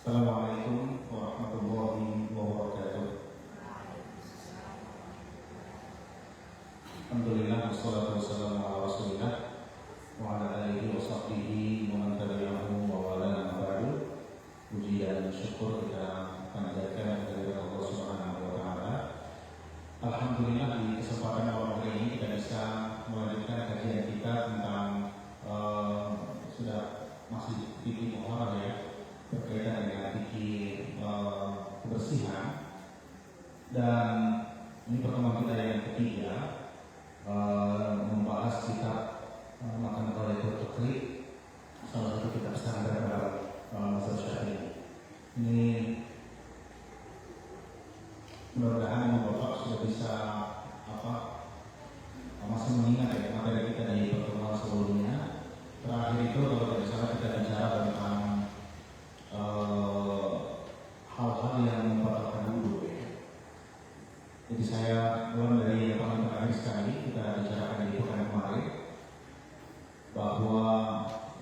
Assalamualaikum warahmatullahi wabarakatuh. Alhamdulillah wassalatu wassalamu ala Rasulillah wa ala alihi wa sahbihi wa man tabi'ahu wa wala ba'du. Puji dan syukur kita panjatkan kepada Allah Subhanahu wa taala. Alhamdulillah di kesempatan awal hari ini kita bisa melanjutkan kajian kita tentang sudah masih fikih muharrar ya, berkaitan dengan fikih kebersihan, dan ini pertemuan kita yang ketiga membahas kitab Matan Qawaitul Fiqh, salah satu kitab standar dalam mazhab Syafi'i. Ini mudah-mudahan Bapak sudah bisa masih mengingat ya materi kita di pertemuan sebelumnya. Terakhir itu kalau tidak salah kita bicara tentang hal-hal yang membatalkan wudu ya. Jadi saya ulang dari yang paling terakhir sekali kita bicarakan di pekan kemarin bahwa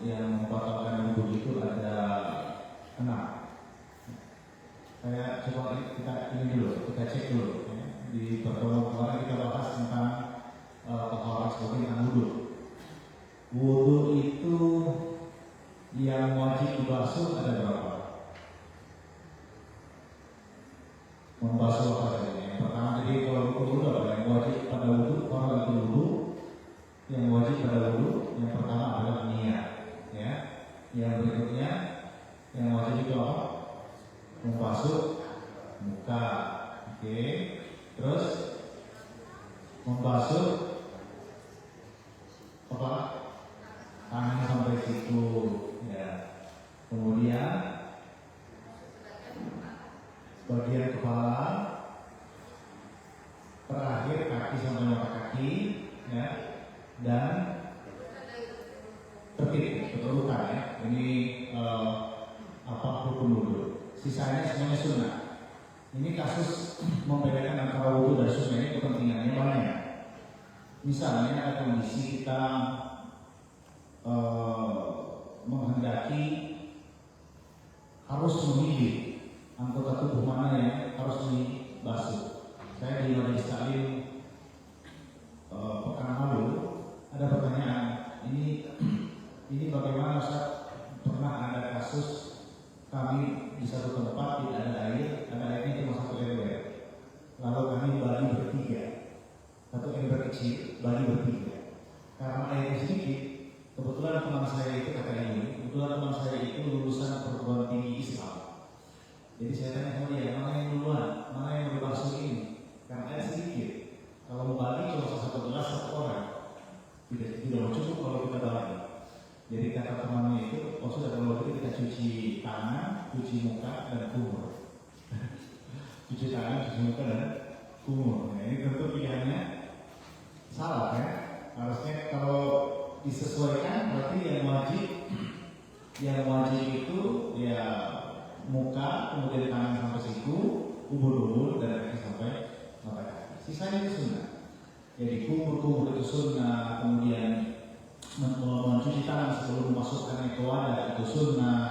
yang membatalkan wudu itu ada 6. Saya coba kita cek dulu ya. Di pertemuan kemarin kita bahas tentang taharat sebagai wudu. Wudu itu yang wajib dibasuh ada berapa? Membasuh apa saja? Yang pertama tadi kalau wudu apa? Yang wajib pada wudu, orang itu wudu. Yang wajib pada wudu, yang pertama adalah niat, ya. Yang berikutnya yang wajib itu apa? Membasuh muka, oke. Terus membasuh apa? Tangan sampai situ, ya. Kemudian bagian kepala, terakhir kaki sampai mata kaki, ya. Dan tertib, keturutan ya. Ini hukum wudu. Sisanya semuanya sunnah. Ini kasus membedakan antara wudu dan sunnah ini kepentingannya banyak. Misalnya ada kondisi kita menghendaki harus memilih anggota tubuh mana yang harus dibasuh. Saya di majelis taklim pekan lalu ada pertanyaan, ini bagaimana Ustaz? Pernah ada kasus kami di satu tempat tidak ada airnya cuma satu ember, lalu kami bagi bertiga, satu ember kecil bagi bertiga. Karena airnya sedikit, kebetulan teman saya itu lulusan perguruan tinggi Islam. Jadi saya tanya sama dia, mana yang duluan, mana yang dibasuh ini? Karena air sedikit. Kalau mau bagi cuma satu gelas satu orang, tidak cukup kalau kita bagi. Jadi kata temannya itu, sudah kalau begitu kita cuci tangan, cuci muka dan kumur. Cuci tangan, cuci muka dan kumur. Nah, ini tentu pilihannya salah ya. Harusnya kalau disesuaikan berarti yang wajib itu ya muka, kemudian tangan sampai siku, ubur-ubur dan kaki sampai mata kaki. Sisanya itu sunnah. Jadi kumur itu sunnah, kemudian mencuci tangan sebelum memasukkan ke wadah itu sunnah,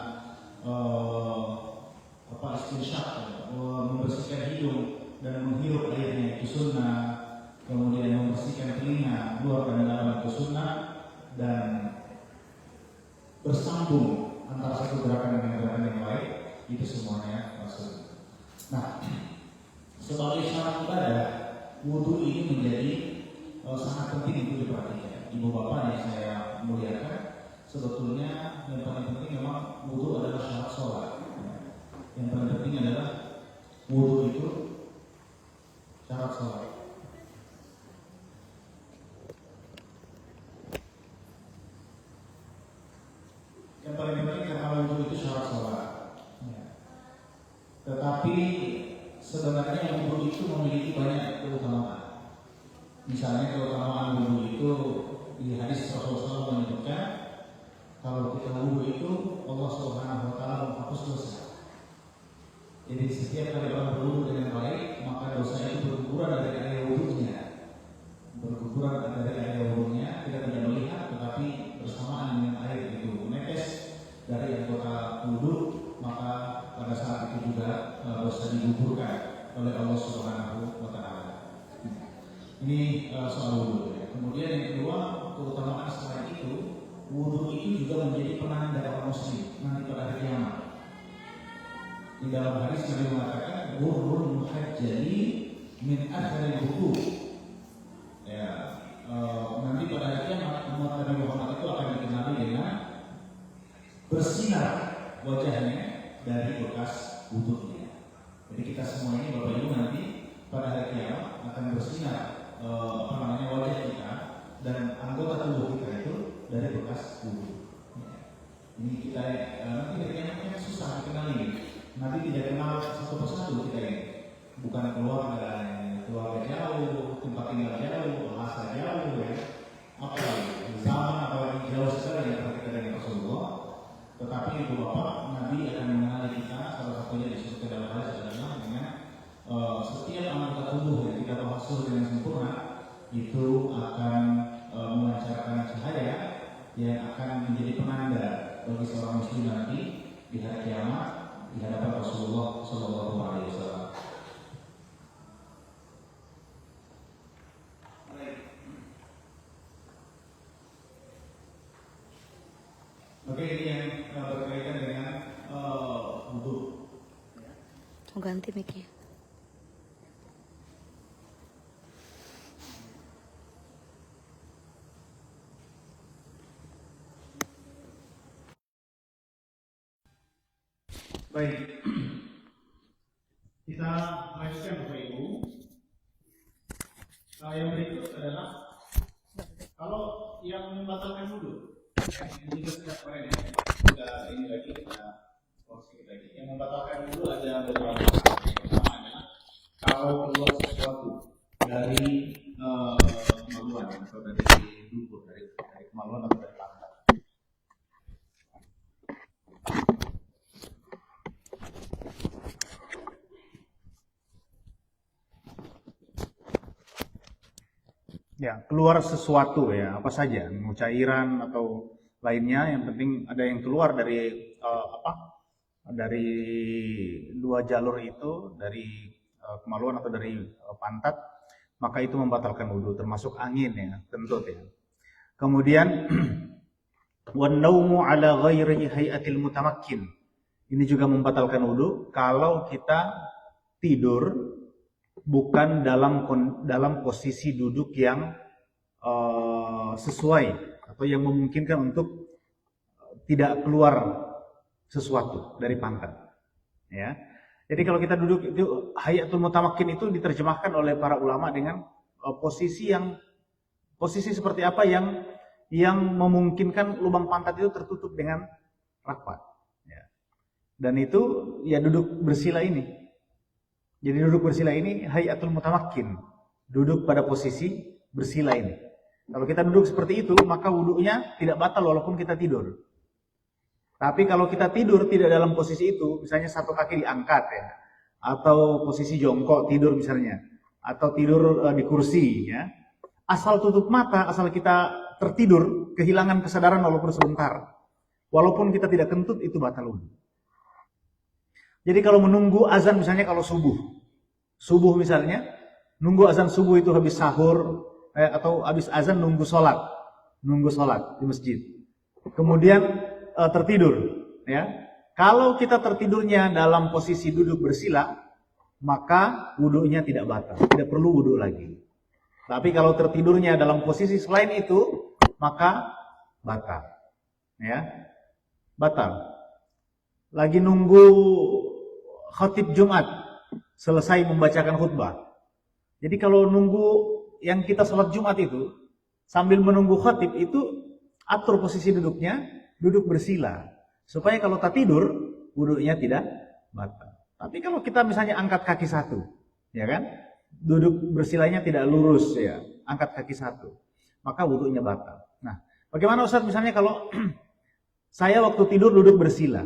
istinsyak, membersihkan hidung dan menghirup airnya itu sunnah, kemudian membersihkan telinga luar dan dalam itu sunnah, dan bersambung antara satu gerakan dengan gerakan yang lain itu semuanya sunnah. Nah, sebagai syarat ibadah, wudu ini menjadi sangat penting untuk diperhatikan. Ibu bapak yang saya muliakan, sebetulnya yang paling penting memang wudu adalah syarat sholat. Yang paling penting adalah wudu itu syarat sholat. Yang paling penting karena wudu itu syarat sholat. Tetapi sebenarnya wudu itu memiliki banyak keutamaan. Misalnya keutamaan wudu itu di hadis Rasulullah menyebutkan kalau kita wudu itu Allah Subhanahu wa taala menghapus dosa. Jadi setiap kali orang berwudu dengan baik, maka dosa itu berguguran dari area wudunya. Berguguran dari area wudunya, kita tidak melihat, tetapi bersamaan dengan air itu menetes dari anggota wudu, maka pada oleh Allah Subhanahu wa Ta'ala. Ini soal wudhu. Kemudian yang kedua, keutamaan selain itu, wudhu itu juga menjadi penanda orang muslim nanti pada hari kiamat. Di dalam hadis Nabi mengatakan, "Wudhul muhajjali min athari wudu." Ya, nanti pada hari kiamat umat Nabi Muhammad itu akan dikenali dengan bersinar wajahnya dari bekas wudhunya. Jadi kita semua ini Bapak Ibu nanti pada hari kiamat akan bersinar wajah kita dan anggota tubuh kita itu dari bekas wudhu. Ini kita nanti hari kiamatnya susah dikenali. Nanti tidak kenal satu persatu kita ini. Bukan keluarga jauh, tempat tinggal jauh, bahasa jauh, ya. Apalagi zaman apalagi jauh sekali yang kita dengan Rasulullah. Tetapi Ibu Bapak, Nabi akan mengenali kita, salah satunya disebutkan dalam hadis adalah dengan setiap anggota tubuh yang kita basuh dengan sempurna itu akan memancarkan cahaya yang akan menjadi penanda bagi seorang muslim nanti di hari kiamat di hadapan Rasulullah Shallallahu Alaihi Wasallam. Oke, ini yang berkaitan dengan wudhu. Mau ganti mic-nya. Baik, kita lanjutkan Bapak Ibu. Yang berikut adalah kalau yang membatalkan wudhu. Ini kita sudah ini lagi kita sedikit lagi. Yang membatalkan wudhu ada beberapa. Pertama adalah kalau keluar sesuatu dari kemaluan atau dari dubur, dari kemaluan atau dari pantat. Ya, keluar sesuatu ya, apa saja, mau cairan atau lainnya, yang penting ada yang keluar dari dari dua jalur itu, dari kemaluan atau dari pantat, maka itu membatalkan wudhu, termasuk angin ya, kentut ya. Kemudian wan naumu ala ghairi hayatil mutamakkin. Ini juga membatalkan wudhu kalau kita tidur bukan dalam posisi duduk yang sesuai atau yang memungkinkan untuk tidak keluar sesuatu dari pantat. Ya, jadi kalau kita duduk itu hayatul mutamakkin itu diterjemahkan oleh para ulama dengan posisi seperti apa yang memungkinkan lubang pantat itu tertutup dengan rapat. Ya. Dan itu ya duduk bersila ini. Jadi duduk bersila ini hayatul mutamakkin, duduk pada posisi bersila ini. Kalau kita duduk seperti itu, maka wudhunya tidak batal walaupun kita tidur. Tapi kalau kita tidur tidak dalam posisi itu, misalnya satu kaki diangkat ya, atau posisi jongkok tidur misalnya, atau tidur di kursi ya, asal tutup mata, asal kita tertidur, kehilangan kesadaran walaupun sebentar, walaupun kita tidak kentut, itu batal wudhu. Jadi kalau menunggu azan misalnya kalau subuh misalnya, nunggu azan subuh itu habis sahur atau habis azan nunggu sholat di masjid. Kemudian tertidur, ya. Kalau kita tertidurnya dalam posisi duduk bersila, maka wudhunya tidak batal, tidak perlu wudhu lagi. Tapi kalau tertidurnya dalam posisi selain itu, maka batal, ya, batal. Lagi nunggu khatib Jumat selesai membacakan khutbah. Jadi kalau nunggu yang kita sholat Jumat itu sambil menunggu khatib itu atur posisi duduknya, duduk bersila supaya kalau tak tidur wudhunya tidak batal. Tapi kalau kita misalnya angkat kaki satu, ya kan, duduk bersilanya tidak lurus ya, angkat kaki satu, maka wudhunya batal. Nah, bagaimana Ustaz misalnya kalau saya waktu tidur duduk bersila,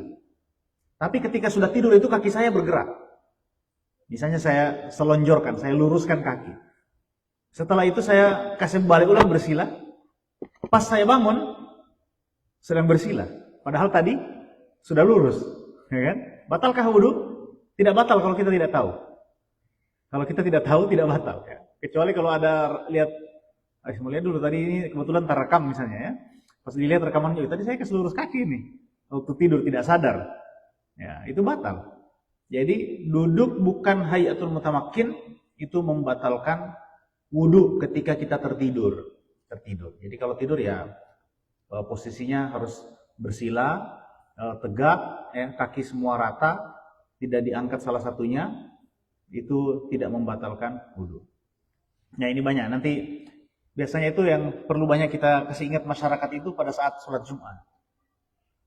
tapi ketika sudah tidur itu kaki saya bergerak. Misalnya saya selonjorkan, saya luruskan kaki. Setelah itu saya kasih balik ulang bersila. Pas saya bangun, sedang bersila. Padahal tadi sudah lurus. Ya kan? Batalkah wudhu? Tidak batal kalau kita tidak tahu. Kalau kita tidak tahu tidak batal ya. Kecuali kalau ada lihat, mau lihat dulu tadi ini kebetulan terekam misalnya ya. Pas dilihat rekamannya, tadi saya keselurus kaki nih waktu tidur tidak sadar. Ya, itu batal. Jadi duduk bukan hayatul mutamakkin itu membatalkan wudu ketika kita tertidur. Jadi kalau tidur ya posisinya harus bersila, tegak, ya, kaki semua rata, tidak diangkat salah satunya, itu tidak membatalkan wudu. Nah ini banyak, nanti biasanya itu yang perlu banyak kita kasih ingat masyarakat itu pada saat sholat Jumat.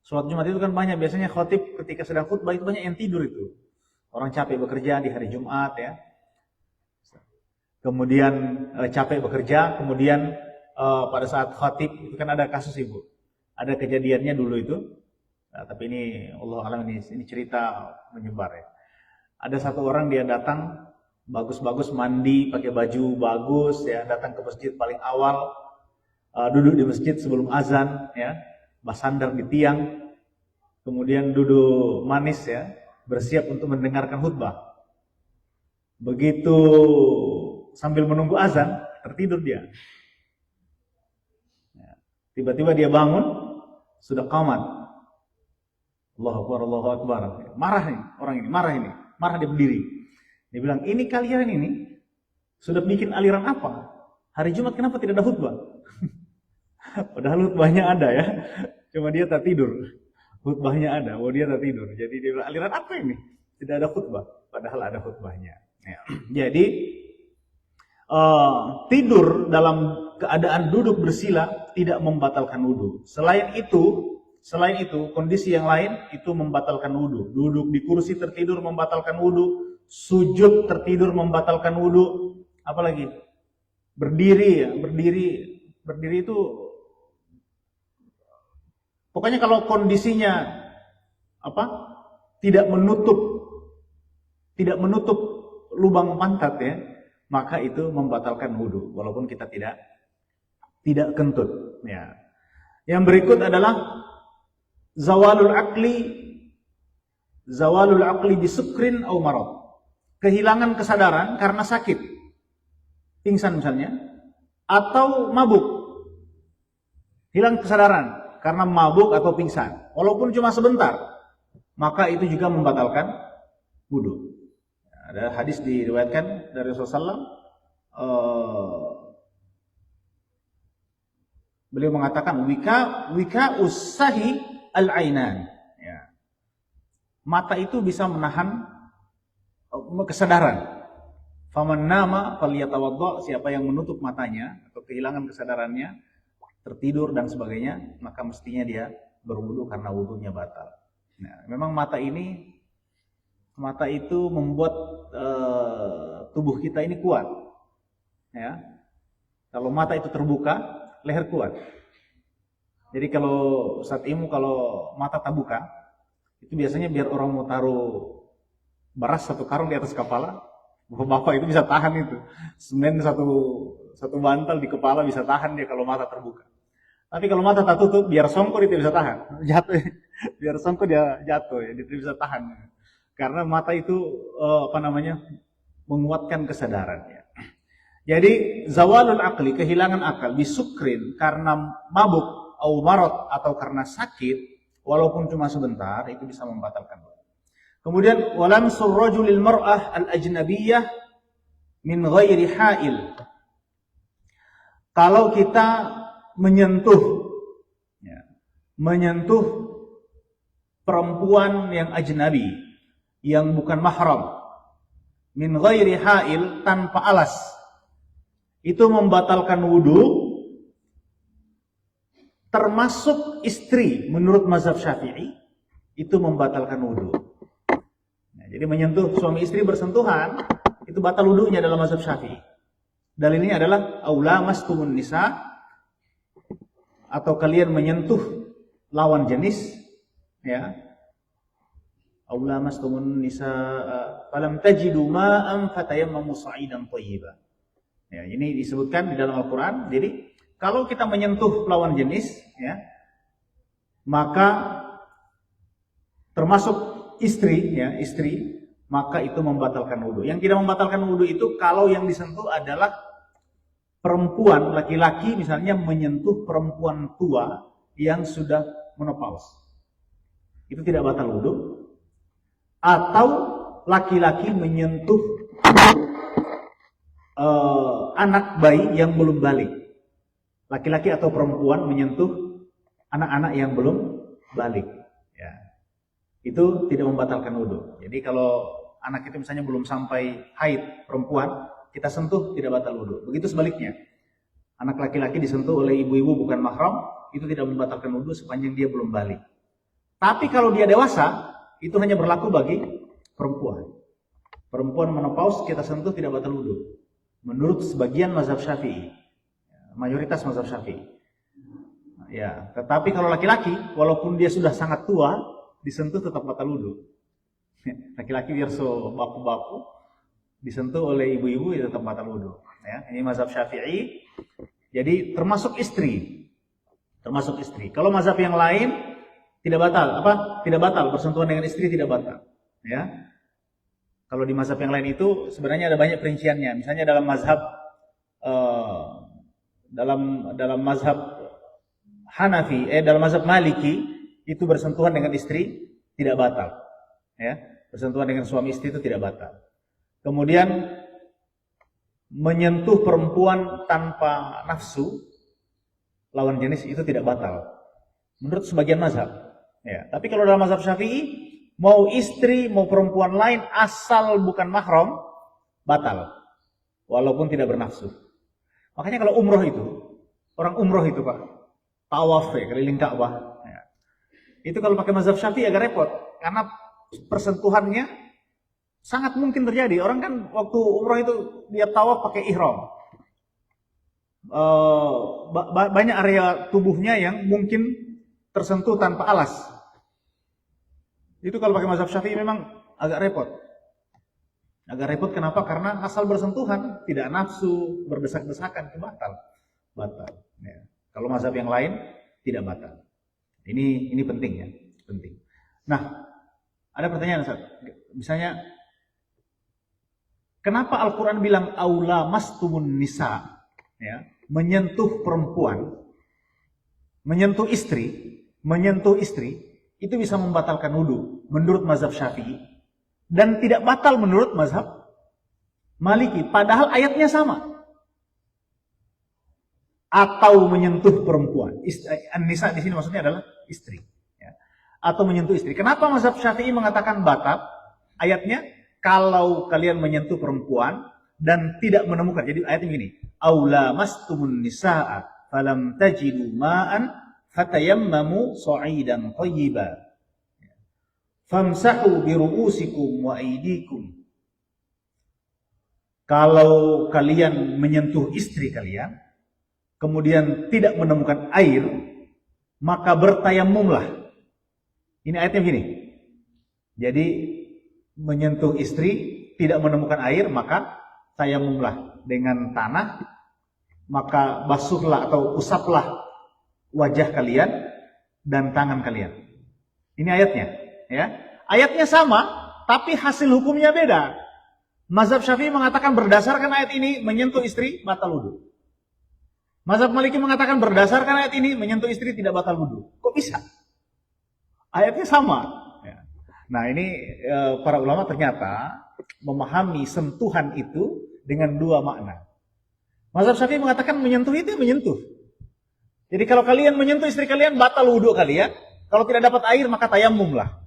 Sholat Jumat itu kan banyak, biasanya khotib ketika sedang khutbah itu banyak yang tidur itu. Orang capek bekerja di hari Jumat ya. Kemudian capek bekerja, kemudian pada saat khotib itu kan ada kasus ibu. Ada kejadiannya dulu itu. Nah, tapi ini Allah alam ini cerita menyebar ya. Ada satu orang dia datang bagus-bagus mandi pakai baju bagus ya, datang ke masjid paling awal, duduk di masjid sebelum azan ya, bersandar di tiang, kemudian duduk manis ya, bersiap untuk mendengarkan khutbah. Begitu sambil menunggu azan tertidur dia. Tiba-tiba dia bangun sudah qamat. Allahu Akbar, Allahu Akbar. Marah nih orang ini, marah dia berdiri. Dia bilang, ini kalian ini sudah bikin aliran apa? Hari Jumat kenapa tidak ada khutbah? Padahal khutbahnya ada ya. Cuma dia tak tidur. Khutbahnya ada, dia tak tidur. Jadi dia bilang, aliran apa ini? Tidak ada khutbah. Padahal ada khutbahnya. Ya. Jadi, tidur dalam keadaan duduk bersila tidak membatalkan wudu. Selain itu, kondisi yang lain itu membatalkan wudu. Duduk di kursi tertidur membatalkan wudu. Sujud tertidur membatalkan wudu, apalagi berdiri ya, berdiri itu pokoknya kalau kondisinya tidak menutup lubang pantat ya, maka itu membatalkan wudu walaupun kita tidak kentut ya. Yang berikut adalah zawalul aqli bisukrin au marad. Kehilangan kesadaran karena sakit, pingsan misalnya, atau mabuk. Hilang kesadaran karena mabuk atau pingsan, walaupun cuma sebentar, maka itu juga membatalkan wudu. Ada hadis diriwayatkan dari Rasulullah SAW, beliau mengatakan wika usahi al-ainan. Ya. Mata itu bisa menahan kesadaran. Faman nama falyatawadda, siapa yang menutup matanya atau kehilangan kesadarannya, tertidur dan sebagainya, maka mestinya dia berwudu karena wudunya batal. Nah, memang mata itu membuat tubuh kita ini kuat. Ya. Kalau mata itu terbuka, leher kuat. Jadi kalau saat ini kalau mata tak buka, itu biasanya biar orang mau taruh beras satu karung di atas kepala, bapak itu bisa tahan itu. Semen satu bantal di kepala bisa tahan dia kalau mata terbuka. Tapi kalau mata tak tutup, biar songko dia tidak bisa tahan. Jatuh, biar songko dia jatuh ya, dia tidak bisa tahan. Karena mata itu menguatkan kesadaran ya. Jadi zawalul aqli, kehilangan akal, bisukrin karena mabuk, au marad atau karena sakit, walaupun cuma sebentar, itu bisa membatalkan. Kemudian walamsur rajulil mar'ah al-ajnabiyyah min ghairi ha'il. Kalau kita menyentuh perempuan yang ajnabi, yang bukan mahram, min ghairi ha'il, tanpa alas, itu membatalkan wudu, termasuk istri menurut mazhab Syafi'i, itu membatalkan wudu. Jadi menyentuh suami istri bersentuhan itu batal wudunya dalam mazhab Syafi'i. Dalilnya adalah aula mastumun nisa, atau kalian menyentuh lawan jenis ya. Aula mastumun nisa falam tajidu ma'an fatayammamu sa'idan thayyiban. Ya, ini disebutkan di dalam Al-Qur'an. Jadi kalau kita menyentuh lawan jenis ya, maka termasuk istri, maka itu membatalkan wudhu. Yang tidak membatalkan wudhu itu kalau yang disentuh adalah perempuan, laki-laki misalnya menyentuh perempuan tua yang sudah menopause. Itu tidak batal wudhu. Atau laki-laki menyentuh anak bayi yang belum balik. Laki-laki atau perempuan menyentuh anak-anak yang belum balik. Ya. Itu tidak membatalkan wudhu. Jadi kalau anak itu misalnya belum sampai haid perempuan, kita sentuh tidak batal wudhu. Begitu sebaliknya. Anak laki-laki disentuh oleh ibu-ibu bukan mahram, itu tidak membatalkan wudhu sepanjang dia belum balik. Tapi kalau dia dewasa, itu hanya berlaku bagi perempuan. Perempuan menopause kita sentuh tidak batal wudhu. Menurut sebagian mazhab Syafi'i, mayoritas mazhab Syafi'i. Ya, tetapi kalau laki-laki, walaupun dia sudah sangat tua, disentuh tetap batal wudhu. Laki-laki biar so bapu-bapu, disentuh oleh ibu-ibu ya tetap batal wudhu. Ya, ini mazhab Syafi'i. Jadi termasuk istri, termasuk istri. Kalau mazhab yang lain tidak batal, tidak batal bersentuhan dengan istri tidak batal. Ya, kalau di mazhab yang lain itu sebenarnya ada banyak perinciannya. Misalnya dalam mazhab dalam mazhab Hanafi, dalam mazhab Maliki itu bersentuhan dengan istri tidak batal. Ya, bersentuhan dengan suami istri itu tidak batal. Kemudian menyentuh perempuan tanpa nafsu lawan jenis itu tidak batal. Menurut sebagian mazhab. Ya, tapi kalau dalam mazhab Syafi'i, mau istri mau perempuan lain asal bukan mahram batal, walaupun tidak bernafsu. Makanya kalau umroh itu, orang umroh itu Pak, tawaf ya, keliling Ka'bah. Ya. Itu kalau pakai mazhab Syafi'i agak repot, karena persentuhannya sangat mungkin terjadi. Orang kan waktu umroh itu dia tawaf pakai ihram. Banyak area tubuhnya yang mungkin tersentuh tanpa alas. Itu kalau pakai mazhab Syafi'i memang agak repot. Agak repot kenapa? Karena asal bersentuhan, tidak nafsu, berdesak-desakan, itu batal. Batal. Ya. Kalau mazhab yang lain tidak batal. Ini penting ya, penting. Nah, ada pertanyaan Ustaz. Misalnya, kenapa Al-Quran bilang aula mastumun nisa, ya, menyentuh perempuan, menyentuh istri, itu bisa membatalkan wudhu menurut mazhab Syafi'i dan tidak batal menurut mazhab Maliki, padahal ayatnya sama. Atau menyentuh perempuan, an-nisa di sini maksudnya adalah istri, ya. Atau menyentuh istri. Kenapa mazhab Syafi'i mengatakan batal? Ayatnya kalau kalian menyentuh perempuan dan tidak menemukan. Jadi ayatnya begini, aula mastumun nisaa falam tajidu ma'an fatayammamu sa'idan thayyiban famsahu bi ru'usikum wa aydikum. Kalau kalian menyentuh istri kalian kemudian tidak menemukan air, maka bertayamumlah. Ini ayatnya begini. Jadi menyentuh istri tidak menemukan air, maka tayamumlah dengan tanah, maka basuhlah atau usaplah wajah kalian dan tangan kalian. Ini ayatnya, ya. Ayatnya sama, tapi hasil hukumnya beda. Mazhab Syafi'i mengatakan berdasarkan ayat ini menyentuh istri batal wudu. Mazhab Maliki mengatakan berdasarkan ayat ini menyentuh istri tidak batal wudu. Kok bisa? Ayatnya sama. Ya. Nah, ini para ulama ternyata memahami sentuhan itu dengan dua makna. Mazhab Syafi'i mengatakan menyentuh itu menyentuh. Jadi kalau kalian menyentuh istri kalian, batal wudhu kalian. Kalau tidak dapat air, maka tayamumlah.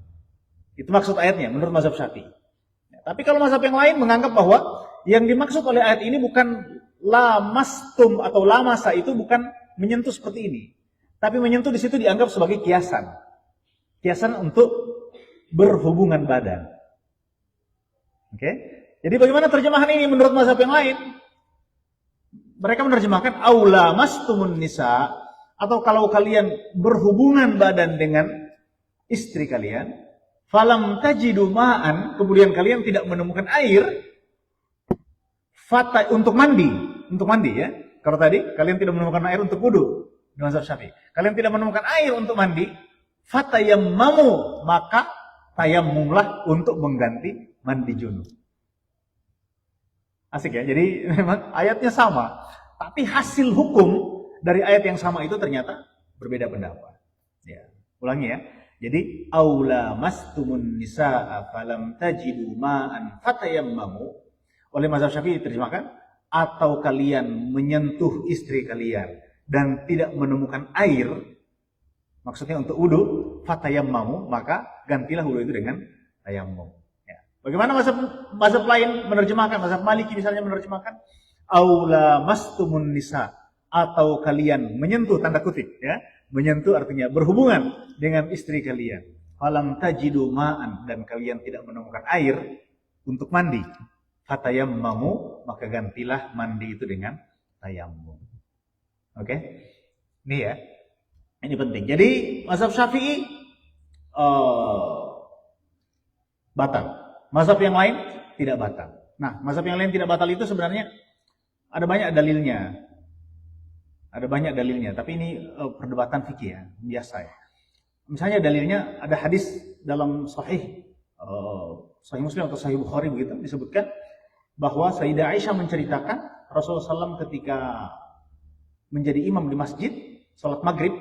Itu maksud ayatnya, menurut mazhab Syafi'i. Ya, tapi kalau mazhab yang lain menganggap bahwa yang dimaksud oleh ayat ini bukan lamastum atau lamasa, itu bukan menyentuh seperti ini. Tapi menyentuh di situ dianggap sebagai kiasan. Kiasan untuk berhubungan badan. Oke? Jadi bagaimana terjemahan ini menurut mazhab yang lain? Mereka menerjemahkan aula mastumun nisa, atau kalau kalian berhubungan badan dengan istri kalian, falam tajidu ma'an, kemudian kalian tidak menemukan air, untuk mandi ya. Kalau tadi kalian tidak menemukan air untuk wudu, dengan mazhab Syafi'i. Kalian tidak menemukan air untuk mandi, fatayammamu, maka tayammumlah untuk mengganti mandi junub. Asik ya, jadi memang ayatnya sama, tapi hasil hukum dari ayat yang sama itu ternyata berbeda pendapat. Ya, ulangi ya. Jadi aula mastumun nisaa falam tajidu ma'an fatayammamu, oleh mazhab Syafi'i diterjemahkan, atau kalian menyentuh istri kalian dan tidak menemukan air, maksudnya untuk wudu, fatayammamu, maka gantilah wudu itu dengan tayammum. Ya. Bagaimana mazhab lain menerjemahkan? Mazhab Maliki misalnya menerjemahkan aula mastumun nisa, atau kalian menyentuh, tanda kutip ya, menyentuh artinya berhubungan dengan istri kalian, falam tajidu ma'an, dan kalian tidak menemukan air untuk mandi, fatayammamu, maka gantilah mandi itu dengan tayammum. Oke? Ini ya. Ini penting. Jadi mazhab Syafi'i batal. Mazhab yang lain tidak batal. Nah, mazhab yang lain tidak batal itu sebenarnya ada banyak dalilnya. Ada banyak dalilnya, tapi ini perdebatan fikih ya, biasa ya. Misalnya dalilnya ada hadis dalam Sahih Muslim atau Sahih Bukhari begitu, disebutkan bahwa Sayyidah Aisyah menceritakan Rasulullah SAW ketika menjadi imam di masjid salat maghrib,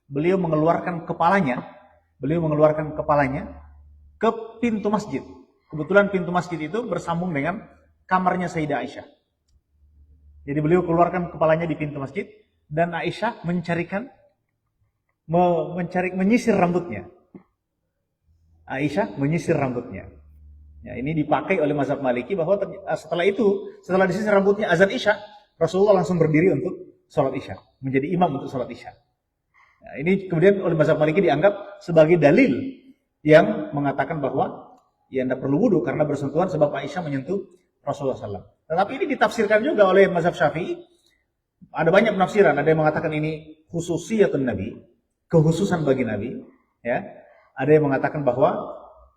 beliau mengeluarkan kepalanya ke pintu masjid. Kebetulan pintu masjid itu bersambung dengan kamarnya Sayyidah Aisyah. Jadi beliau keluarkan kepalanya di pintu masjid, dan Aisyah menyisir rambutnya. Aisyah menyisir rambutnya. Ya, ini dipakai oleh mazhab Maliki bahwa setelah disisir rambutnya azan Isya, Rasulullah langsung berdiri untuk sholat Isya, menjadi imam untuk sholat Isya. Nah, ini kemudian oleh mazhab Maliki dianggap sebagai dalil yang mengatakan bahwa ya tidak perlu wudu karena bersentuhan sebab Aisyah menyentuh Rasulullah SAW. Tetapi ini ditafsirkan juga oleh mazhab Syafi'i. Ada banyak penafsiran, ada yang mengatakan ini khususiyatun Nabi, kekhususan bagi Nabi, ya. Ada yang mengatakan bahwa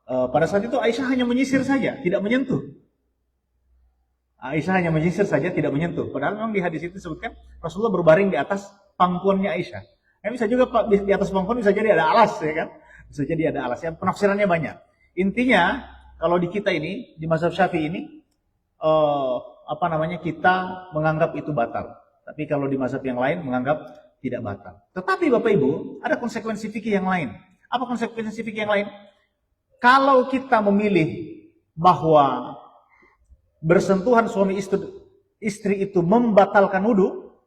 pada saat itu Aisyah hanya menyisir saja, tidak menyentuh. Aisyah hanya menyisir saja, tidak menyentuh. Padahal memang di hadis itu disebutkan Rasulullah berbaring di atas pangkuannya Aisyah. Bisa juga di atas pangkuan bisa jadi ada alas, ya kan? Bisa jadi ada alas. Yang penafsirannya banyak. Intinya kalau di kita ini, di mazhab Syafi'i ini, kita menganggap itu batal. Tapi kalau di mazhab yang lain menganggap tidak batal. Tetapi Bapak Ibu, ada konsekuensi fikih yang lain. Apa konsekuensi fikih yang lain? Kalau kita memilih bahwa bersentuhan suami istri itu membatalkan wudu,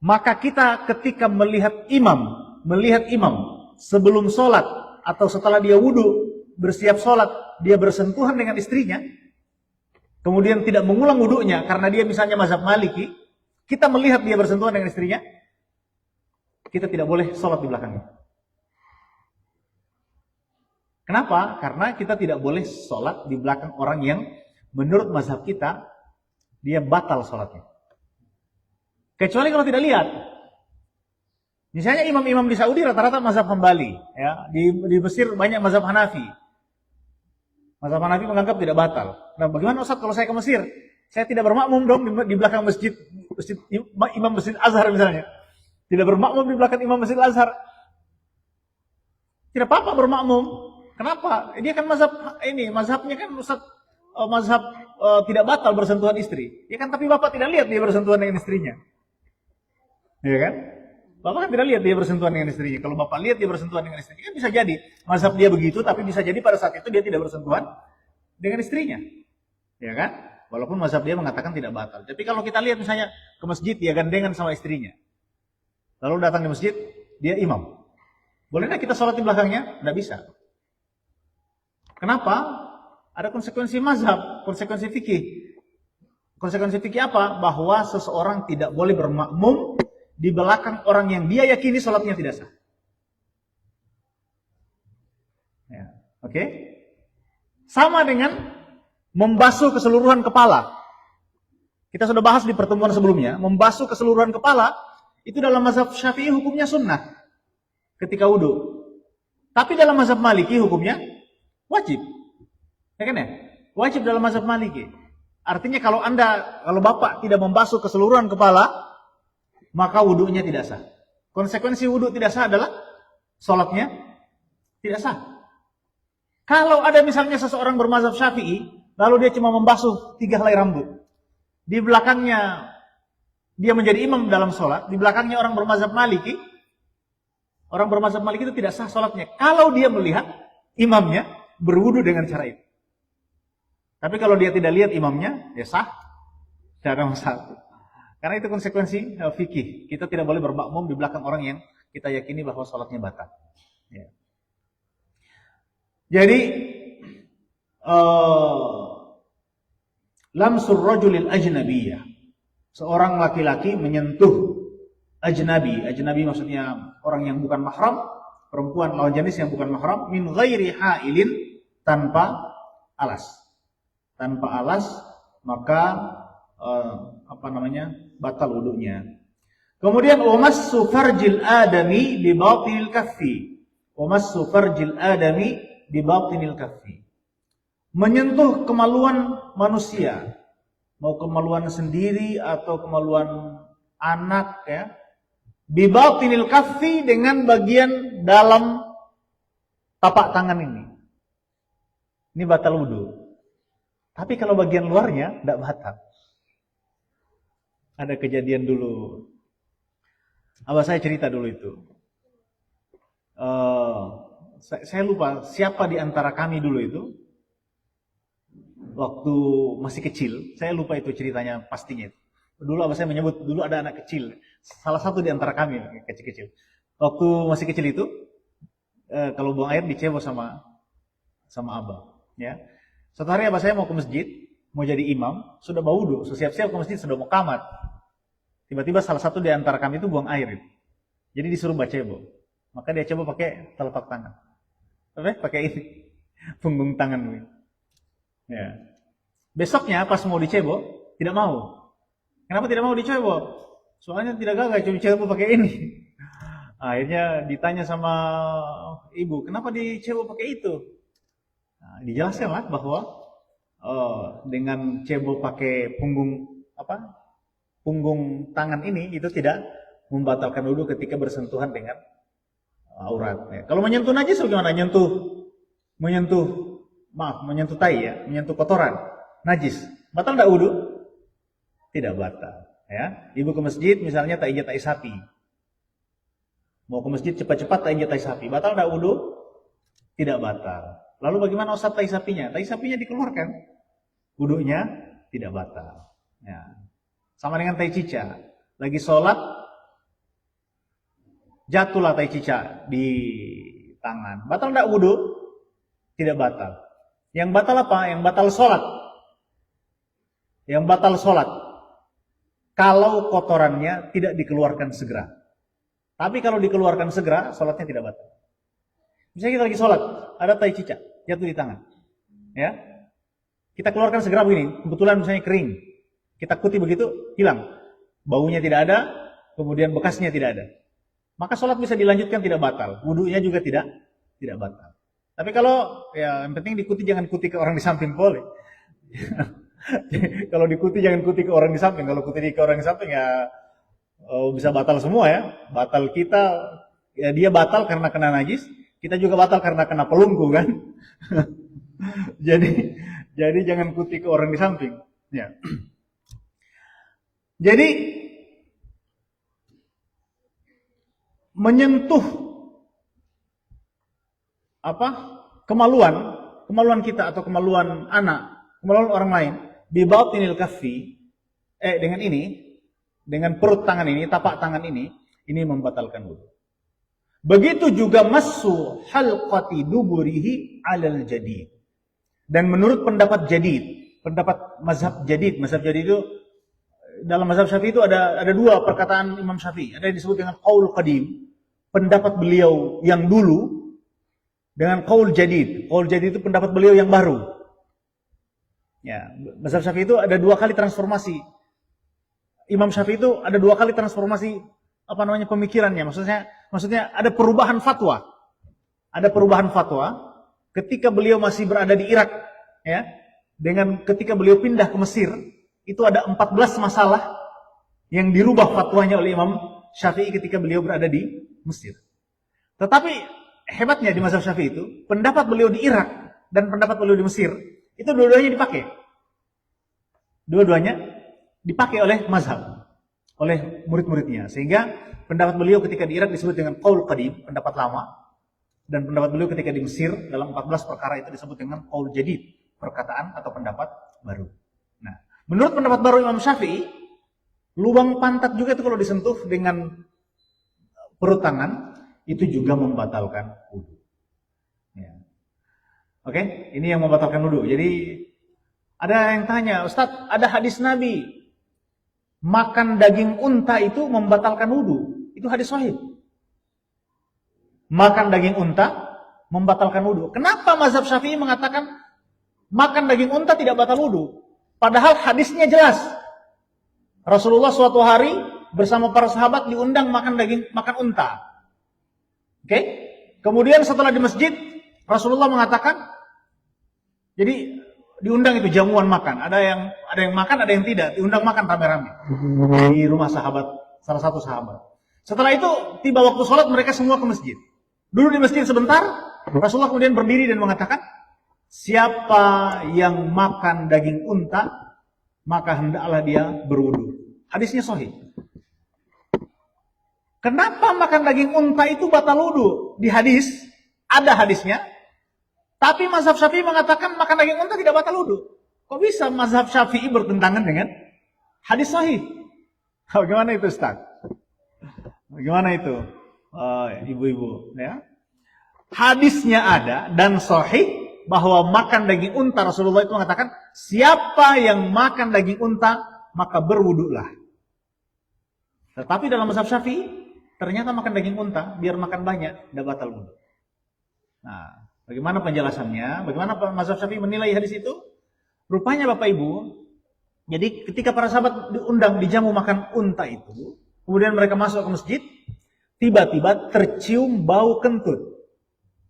maka kita ketika melihat imam sebelum sholat atau setelah dia wudu bersiap sholat, dia bersentuhan dengan istrinya, kemudian tidak mengulang wudunya karena dia misalnya mazhab Maliki, kita melihat dia bersentuhan dengan istrinya, kita tidak boleh sholat di belakangnya. Kenapa? Karena kita tidak boleh sholat di belakang orang yang menurut mazhab kita, dia batal sholatnya. Kecuali kalau tidak lihat. Misalnya imam-imam di Saudi rata-rata mazhab Hambali. Ya. Di Mesir banyak mazhab Hanafi. Mazhab Hanafi menganggap tidak batal. Nah, bagaimana Ustaz kalau saya ke Mesir? Saya tidak bermakmum dong di belakang imam masjid Azhar misalnya. Tidak bermakmum di belakang imam masjid Azhar. Tidak apa-apa bermakmum. Kenapa? Dia kan mazhabnya kan mazhab tidak batal bersentuhan istri. Ya kan, tapi Bapak tidak lihat dia bersentuhan dengan istrinya. Ya kan? Bapak kan tidak lihat dia bersentuhan dengan istrinya. Kalau Bapak lihat dia bersentuhan dengan istrinya, kan bisa jadi mazhab dia begitu, tapi bisa jadi pada saat itu dia tidak bersentuhan dengan istrinya. Ya kan? Walaupun mazhab dia mengatakan tidak batal. Tapi kalau kita lihat misalnya ke masjid, dia gandengan sama istrinya. Lalu datang di masjid, dia imam. Bolehkah kita sholat di belakangnya? Tidak bisa. Kenapa? Ada konsekuensi mazhab, konsekuensi fikih. Konsekuensi fikih apa? Bahwa seseorang tidak boleh bermakmum di belakang orang yang dia yakini sholatnya tidak sah. Ya, oke? Sama dengan membasuh keseluruhan kepala. Kita sudah bahas di pertemuan sebelumnya, membasuh keseluruhan kepala itu dalam mazhab Syafi'i hukumnya sunnah ketika wudu. Tapi dalam mazhab Maliki hukumnya wajib. Ya kan ya? Wajib dalam mazhab Maliki. Artinya kalau Bapak tidak membasuh keseluruhan kepala, maka wudunya tidak sah. Konsekuensi wudu tidak sah adalah sholatnya tidak sah. Kalau ada misalnya seseorang bermazhab Syafi'i, lalu dia cuma membasuh 3 helai rambut, di belakangnya dia menjadi imam dalam sholat, di belakangnya orang bermazhab Maliki, orang bermazhab Maliki itu tidak sah sholatnya. Kalau dia melihat imamnya berwudu dengan cara itu. Tapi kalau dia tidak lihat imamnya, ya sah, tidak ada masalah. Karena itu konsekuensi fikih. Kita tidak boleh bermakmum di belakang orang yang kita yakini bahwa sholatnya batal. Ya. Jadi lamsur rajulil ajnabiyah, seorang laki-laki menyentuh ajnabi. Ajnabi maksudnya orang yang bukan mahram, perempuan lawan jenis yang bukan mahram, min ghairi hailin, tanpa alas. Tanpa alas, maka batal wudunya. Kemudian wamassu farjil adami bi batinil kaffi. Wamassu farjil adami bi batinil kaffi. Menyentuh kemaluan manusia, mau kemaluan sendiri atau kemaluan anak, ya, bi batinil kaffi, dengan bagian dalam tapak tangan ini. Ini batal wudu. Tapi kalau bagian luarnya tidak batal. Ada kejadian dulu. Abah saya cerita dulu itu. Saya lupa siapa di antara kami dulu itu. Waktu masih kecil, saya lupa itu ceritanya pastinya. Dulu abah saya menyebut, dulu ada anak kecil. Salah satu di antara kami, kecil-kecil. Waktu masih kecil itu, kalau buang air dicebok sama abah. Ya. Suatu hari abah saya mau ke masjid, mau jadi imam, sudah bau wudu, siap-siap ke masjid, sudah mau kamat. Tiba-tiba salah satu di antara kami itu buang air. Jadi disuruh baca cebok. Maka dia coba pakai telapak tangan. Pakai ini, punggung tangan ini. Ya. Besoknya pas mau dicebok, tidak mau. Kenapa tidak mau dicebok? Soalnya tidak gagah, cuma dicebok pakai ini. Akhirnya ditanya sama ibu, kenapa dicebok pakai itu? Nah, dijelaskanlah bahwa dengan cebok pakai punggung tangan ini itu tidak membatalkan wudu ketika bersentuhan dengan aurat. Ya. Kalau menyentuh najis bagaimana? Menyentuh tai, ya, menyentuh kotoran najis, batal tidak wudu? Tidak batal. Ya, ibu ke masjid misalnya tak injak tai sapi, mau ke masjid cepat-cepat tak injak tai sapi, batal tidak wudu? Tidak batal. Lalu bagaimana usap tai sapinya? Tai sapinya dikeluarkan, wudunya tidak batal. Ya. Sama dengan tai cica, lagi sholat jatuhlah tai cica di tangan, batal tidak wudu? Tidak batal. Yang batal apa? Yang batal sholat. Yang batal sholat kalau kotorannya tidak dikeluarkan segera. Tapi kalau dikeluarkan segera, sholatnya tidak batal. Misalnya kita lagi sholat, ada tai cicak jatuh di tangan, ya, kita keluarkan segera begini. Kebetulan misalnya kering, kita kuti begitu, hilang, baunya tidak ada, kemudian bekasnya tidak ada, maka sholat bisa dilanjutkan, tidak batal. Wudunya juga tidak batal. Tapi kalau ya yang penting dikuti, jangan kuti ke orang di samping boleh. Kalau dikuti jangan kuti ke orang di samping. Kalau kuti ke orang di samping ya bisa batal semua, ya. Batal kita, ya dia batal karena kena najis, kita juga batal karena kena pelunggu kan. jadi jangan kuti ke orang di samping. Ya. Jadi menyentuh kemaluan kita atau kemaluan anak, kemaluan orang lain, bi batinil kaffi, dengan perut tangan ini, tapak tangan ini membatalkan wudu. Begitu juga massu halqati duburihi alal jadid. Dan menurut pendapat jadid, pendapat mazhab jadid itu dalam mazhab Syafi'i itu ada dua perkataan Imam Syafi'i. Ada yang disebut dengan qaul qadim, pendapat beliau yang dulu, dengan qaul jadid. Qaul jadid itu pendapat beliau yang baru. Ya, mazhab Syafi'i itu ada 2 kali transformasi. Imam Syafi'i itu ada 2 kali transformasi pemikirannya. Maksudnya ada perubahan fatwa. Ada perubahan fatwa ketika beliau masih berada di Irak, ya. Dengan ketika beliau pindah ke Mesir, itu ada 14 masalah yang dirubah fatwanya oleh Imam Syafi'i ketika beliau berada di Mesir. Tetapi hebatnya di mazhab Syafi'i itu, pendapat beliau di Irak dan pendapat beliau di Mesir, itu dua-duanya dipakai. Dua-duanya dipakai oleh mazhab, oleh murid-muridnya. Sehingga pendapat beliau ketika di Irak disebut dengan qaul qadim, pendapat lama. Dan pendapat beliau ketika di Mesir dalam 14 perkara itu disebut dengan qaul jadid, perkataan atau pendapat baru. Nah, menurut pendapat baru Imam Syafi'i, lubang pantat juga itu kalau disentuh dengan perut tangan, itu juga membatalkan wudu. Ya. Oke, ini yang membatalkan wudu. Jadi ada yang tanya, Ustadz, ada hadis Nabi makan daging unta itu membatalkan wudu. Itu hadis sahih. Makan daging unta membatalkan wudu. Kenapa mazhab Syafi'i mengatakan makan daging unta tidak batal wudu? Padahal hadisnya jelas. Rasulullah suatu hari bersama para sahabat diundang makan unta. Oke? Kemudian setelah di masjid, Rasulullah mengatakan, jadi diundang itu jamuan makan. Ada yang makan, ada yang tidak. Diundang makan rame-rame di rumah sahabat, salah satu sahabat. Setelah itu tiba waktu sholat, mereka semua ke masjid. Dulu di masjid sebentar, Rasulullah kemudian berdiri dan mengatakan, siapa yang makan daging unta, maka hendaklah dia berwudu. Hadisnya sahih. Kenapa makan daging unta itu batal wudu? Di hadis, ada hadisnya. Tapi mazhab Syafi'i mengatakan makan daging unta tidak batal wudu. Kok bisa mazhab Syafi'i bertentangan dengan hadis sahih? Bagaimana itu, Ustaz? Bagaimana itu? Ibu-ibu, ya. Hadisnya ada dan sahih bahwa makan daging unta, Rasulullah itu mengatakan, siapa yang makan daging unta, maka berwudulah. Tetapi dalam mazhab Syafi'i, ternyata makan daging unta, biar makan banyak, tidak batal wudu. Nah, bagaimana penjelasannya? Bagaimana mazhab Syafi'i menilai hadis itu? Rupanya Bapak Ibu, jadi ketika para sahabat diundang dijamu makan unta itu, kemudian mereka masuk ke masjid, tiba-tiba tercium bau kentut.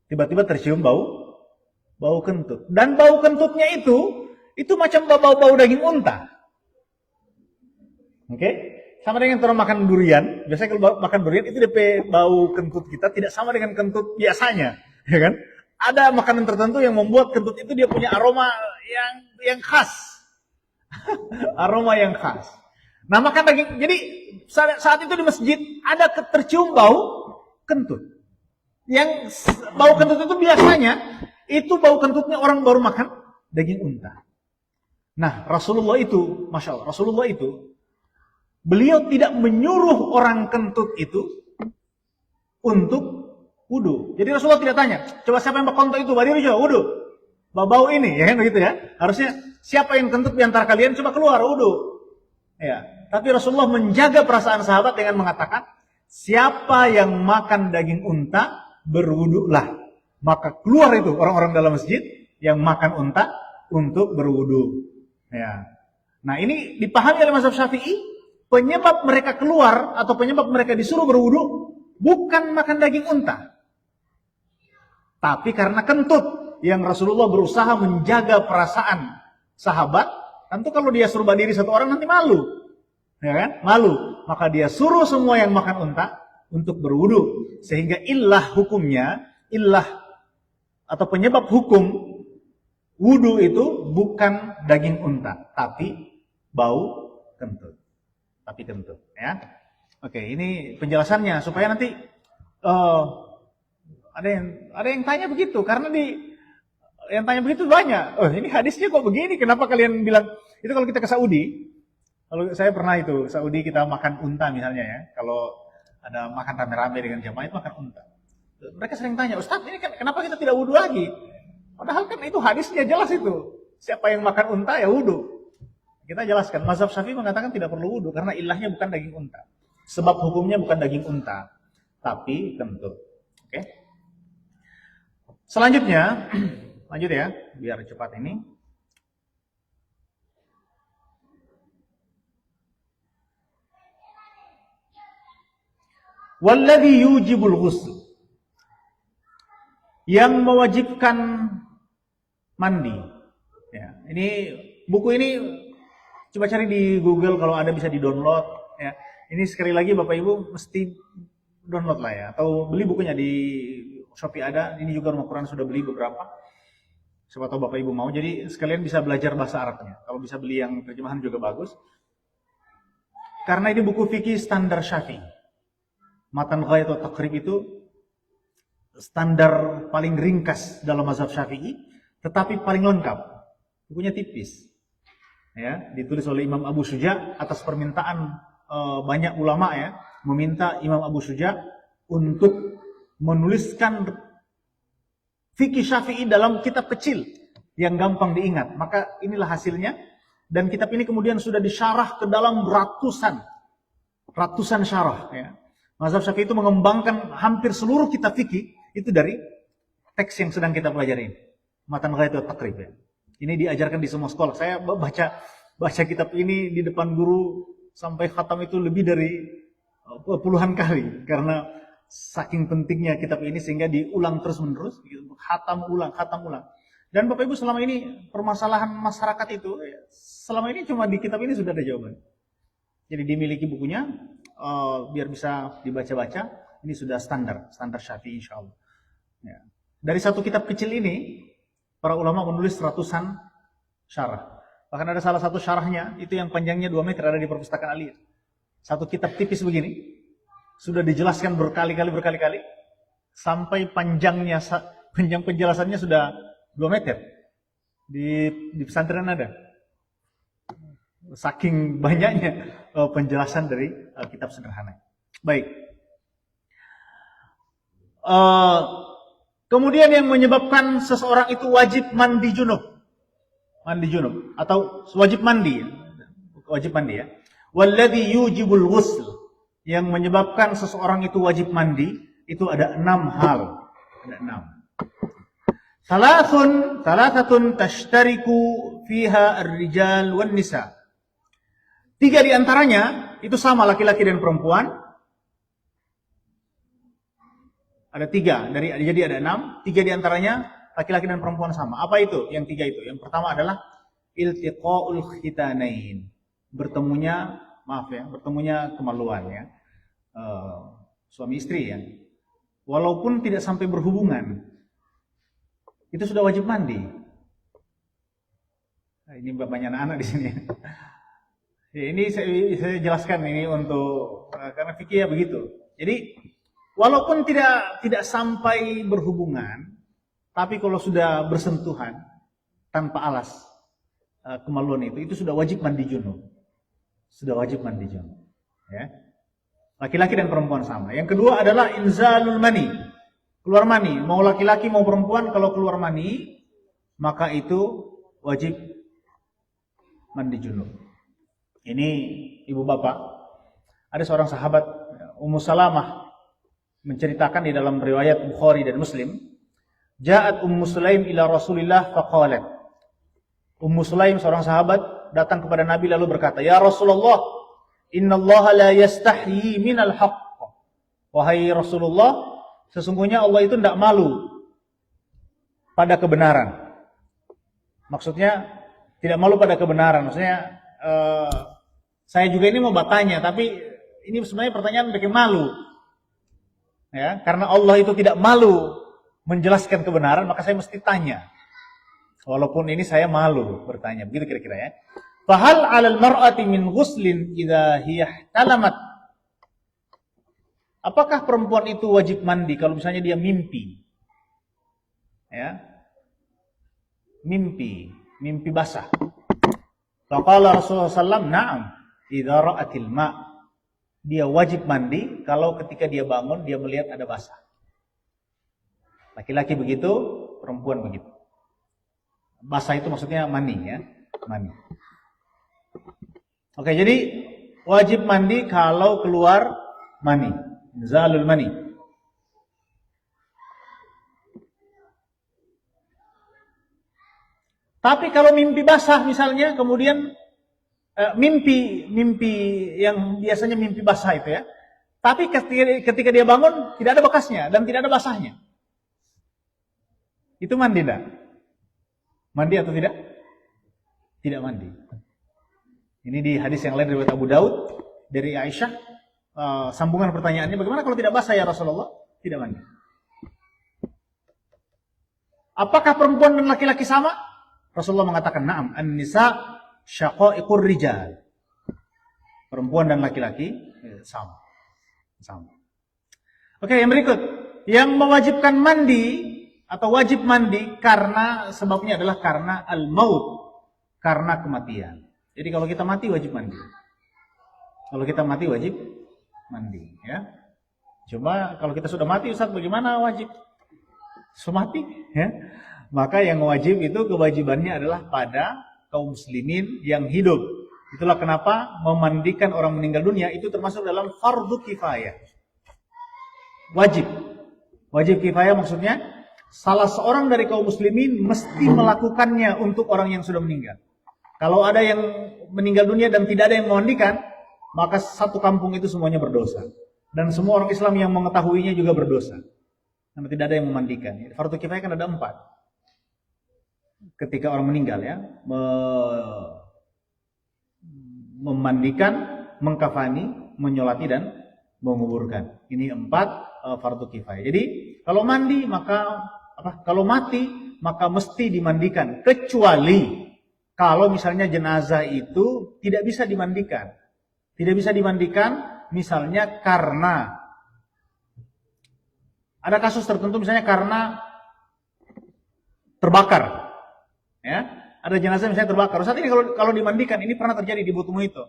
Tiba-tiba tercium bau kentut. Dan bau kentutnya itu macam bau daging unta. Oke? Sama dengan kalau makan durian. Biasanya kalau makan durian itu DP bau kentut kita tidak sama dengan kentut biasanya, ya kan? Ada makanan tertentu yang membuat kentut itu dia punya aroma yang khas. Aroma yang khas. Nah, makan daging. Jadi saat itu di masjid ada tercium bau kentut. Yang bau kentut itu biasanya itu bau kentutnya orang baru makan daging unta. Nah, Rasulullah itu, Masya Allah, Rasulullah itu beliau tidak menyuruh orang kentut itu untuk wudu. Jadi Rasulullah tidak tanya, coba siapa yang berkontok itu, berdiri coba wudu. Bau ini, ya kan begitu ya. Harusnya siapa yang kentut di antara kalian coba keluar wudu. Ya, tapi Rasulullah menjaga perasaan sahabat dengan mengatakan, siapa yang makan daging unta berwudulah. Maka keluar itu orang-orang dalam masjid yang makan unta untuk berwudu. Ya. Nah, ini dipahami oleh mazhab Syafi'i, penyebab mereka keluar atau penyebab mereka disuruh berwudu bukan makan daging unta. Tapi karena kentut yang Rasulullah berusaha menjaga perasaan sahabat, tentu kalau dia suruh berdiri satu orang nanti malu. Ya kan? Malu. Maka dia suruh semua yang makan unta untuk berwudu. Sehingga hukumnya, atau penyebab hukum wudu itu bukan daging unta, tapi bau kentut. Ya. Oke, ini penjelasannya supaya nanti ada yang tanya begitu, karena yang tanya begitu banyak. Ini hadisnya kok begini? Kenapa kalian bilang itu? Kalau kita ke Saudi, kalau saya pernah itu Saudi, kita makan unta misalnya ya. Kalau ada makan rame-rame dengan jamaah itu makan unta. Mereka sering tanya, Ustaz, ini kenapa kita tidak wudu lagi? Padahal kan itu hadisnya jelas itu. Siapa yang makan unta ya wudu. Kita jelaskan, mazhab Syafi'i mengatakan tidak perlu wudu karena ilahnya bukan daging unta. Sebab hukumnya bukan daging unta, tapi kentut. Oke? Selanjutnya, lanjut ya, biar cepat ini. Walladhi yujibul ghusl, yang mewajibkan mandi. Ya, ini buku ini coba cari di Google, kalau ada bisa di-download ya. Ini sekali lagi Bapak Ibu mesti download lah ya, atau beli bukunya di Shopee ada. Ini juga Rumah Quran sudah beli beberapa. Siapa tahu Bapak Ibu mau. Jadi sekalian bisa belajar bahasa Arabnya. Kalau bisa beli yang terjemahan juga bagus. Karena ini buku fikih standar Syafi'i. Matan Ghayat wa Taqrib itu standar paling ringkas dalam mazhab Syafi'i, tetapi paling lengkap. Bukunya tipis. Ya, ditulis oleh Imam Abu Syuja atas permintaan banyak ulama ya, meminta Imam Abu Syuja untuk menuliskan fikih Syafi'i dalam kitab kecil yang gampang diingat. Maka inilah hasilnya, dan kitab ini kemudian sudah disyarah ke dalam ratusan syarah ya. Mazhab Syafi'i itu mengembangkan hampir seluruh kitab fikih itu dari teks yang sedang kita pelajari ini. Matan Ghayat wa Taqrib ya. Ini diajarkan di semua sekolah. Saya baca kitab ini di depan guru sampai khatam itu lebih dari puluhan kali karena saking pentingnya kitab ini sehingga diulang terus-menerus, khatam ulang. Dan Bapak Ibu, selama ini permasalahan masyarakat itu selama ini cuma di kitab ini sudah ada jawaban. Jadi dimiliki bukunya biar bisa dibaca-baca, ini sudah standar Syafi'i insyaallah. Ya. Dari satu kitab kecil ini para ulama menulis ratusan syarah. Bahkan ada salah satu syarahnya itu yang panjangnya 2 meter ada di perpustakaan Aliyah. Satu kitab tipis begini sudah dijelaskan berkali-kali sampai panjang penjelasannya sudah 2 meter. Di pesantren ada. Saking banyaknya penjelasan dari kitab sederhana. Baik. Kemudian yang menyebabkan seseorang itu wajib mandi junub atau wajib mandi ya. Walladzi yujibul ghusl, yang menyebabkan seseorang itu wajib mandi itu ada 6 hal. Ada 6. Thalathatun tashtariku fiha ar-rijal wan nisa. 3 di antaranya itu sama laki-laki dan perempuan. Ada 3, jadi ada 6, 3 di antaranya laki-laki dan perempuan sama. Apa itu? Yang 3 itu. Yang pertama adalah iltiqaul khitanain. Bertemunya kemaluan ya. Suami istri ya. Walaupun tidak sampai berhubungan, itu sudah wajib mandi. Nah, ini banyak anak-anak di sini. Ya, ini saya jelaskan ini untuk karena fikih ya begitu. Jadi walaupun tidak sampai berhubungan, tapi kalau sudah bersentuhan tanpa alas kemaluan itu sudah wajib mandi junub. Ya. Laki-laki dan perempuan sama. Yang kedua adalah inzalul mani. Keluar mani, mau laki-laki mau perempuan kalau keluar mani, maka itu wajib mandi junub. Ini ibu bapak, ada seorang sahabat Ummu Salamah menceritakan di dalam riwayat Bukhari dan Muslim, ja'at Ummu Sulaim ila Rasulillah faqalat. Ummu Sulaim seorang sahabat datang kepada Nabi lalu berkata, "Ya Rasulullah, innallaha la yastahyi minal haqq." Wahai Rasulullah, sesungguhnya Allah itu tidak malu pada kebenaran. Maksudnya tidak malu pada kebenaran. Maksudnya saya juga ini mau bertanya, tapi ini sebenarnya pertanyaan bikin malu. Ya, karena Allah itu tidak malu menjelaskan kebenaran, maka saya mesti tanya. Walaupun ini saya malu bertanya, begitu kira-kira ya. Fahal 'alal mar'ati min ghuslin idza hiya talamat? Apakah perempuan itu wajib mandi kalau misalnya dia mimpi? Ya. Mimpi basah. Faqala Rasulullah sallallahu na'am, idza ra'atil ma'. Dia wajib mandi kalau ketika dia bangun dia melihat ada basah. Laki-laki begitu, perempuan begitu. Basah itu maksudnya mani ya, mani. Oke, jadi wajib mandi kalau keluar mani, inzalul mani. Tapi kalau mimpi basah misalnya, kemudian mimpi yang biasanya mimpi basah itu ya. Tapi ketika dia bangun tidak ada bekasnya dan tidak ada basahnya. Itu mandi enggak? Mandi atau tidak? Tidak mandi. Ini di hadis yang lain riwayat Abu Daud dari Aisyah. Sambungan pertanyaannya, bagaimana kalau tidak basah ya Rasulullah? Tidak mandi. Apakah perempuan dan laki-laki sama? Rasulullah mengatakan, na'am, an-nisa syaqa'iqur rijal. Perempuan dan laki-laki sama. Sama. Oke, yang berikut. Yang mewajibkan mandi atau wajib mandi karena sebabnya adalah karena al-maut, karena kematian. Jadi kalau kita mati wajib mandi. Kalau kita mati wajib mandi, ya. Cuma kalau kita sudah mati, Ustaz, bagaimana wajib? Sudah mati, ya. Maka yang wajib itu kewajibannya adalah pada kaum muslimin yang hidup. Itulah kenapa memandikan orang meninggal dunia itu termasuk dalam fardu kifayah. Wajib. Wajib kifayah maksudnya salah seorang dari kaum muslimin mesti melakukannya untuk orang yang sudah meninggal. Kalau ada yang meninggal dunia dan tidak ada yang memandikan, maka satu kampung itu semuanya berdosa. Dan semua orang Islam yang mengetahuinya juga berdosa. Karena tidak ada yang memandikan. Fardu kifayah kan ada 4. Ketika orang meninggal, ya, memandikan, mengkafani, menyolati dan menguburkan. Ini 4 fardu kifayah. Jadi kalau mandi maka kalau mati maka mesti dimandikan, kecuali kalau misalnya jenazah itu tidak bisa dimandikan. Tidak bisa dimandikan misalnya karena ada kasus tertentu, misalnya karena terbakar. Ya, ada jenazah misalnya terbakar. Saat ini kalau dimandikan, ini pernah terjadi di Botumu itu.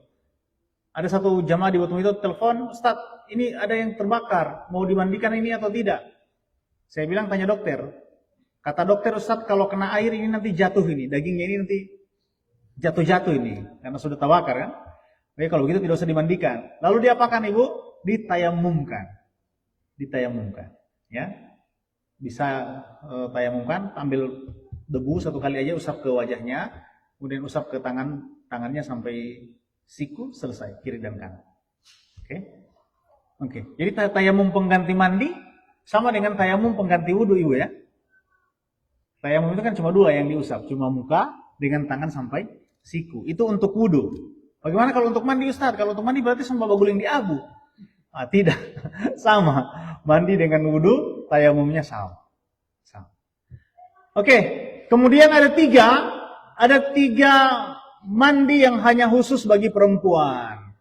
Ada satu jamaah di Botumu itu telepon, Ustaz, ini ada yang terbakar, mau dimandikan ini atau tidak? Saya bilang tanya dokter. Kata dokter, Ustaz, kalau kena air ini nanti jatuh ini, dagingnya ini nanti jatuh-jatuh ini, karena sudah terbakar kan. Oke, kalau begitu tidak usah dimandikan. Lalu diapakan Ibu? Ditayamumkan. Ditayamumkan, ya. Bisa tayamumkan, ambil debu 1 kali aja, usap ke wajahnya, kemudian usap ke tangannya sampai siku, selesai, kiri dan kanan. Oke. Jadi tayamum pengganti mandi sama dengan tayamum pengganti wudu, Ibu, ya. Tayamum itu kan cuma 2 yang diusap, cuma muka dengan tangan sampai siku. Itu untuk wudu. Bagaimana kalau untuk mandi, Ustaz? Kalau untuk mandi berarti semua baguling di abu. Tidak. Sama. Mandi dengan wudu, tayamumnya sama. Oke. Kemudian ada 3 mandi yang hanya khusus bagi perempuan.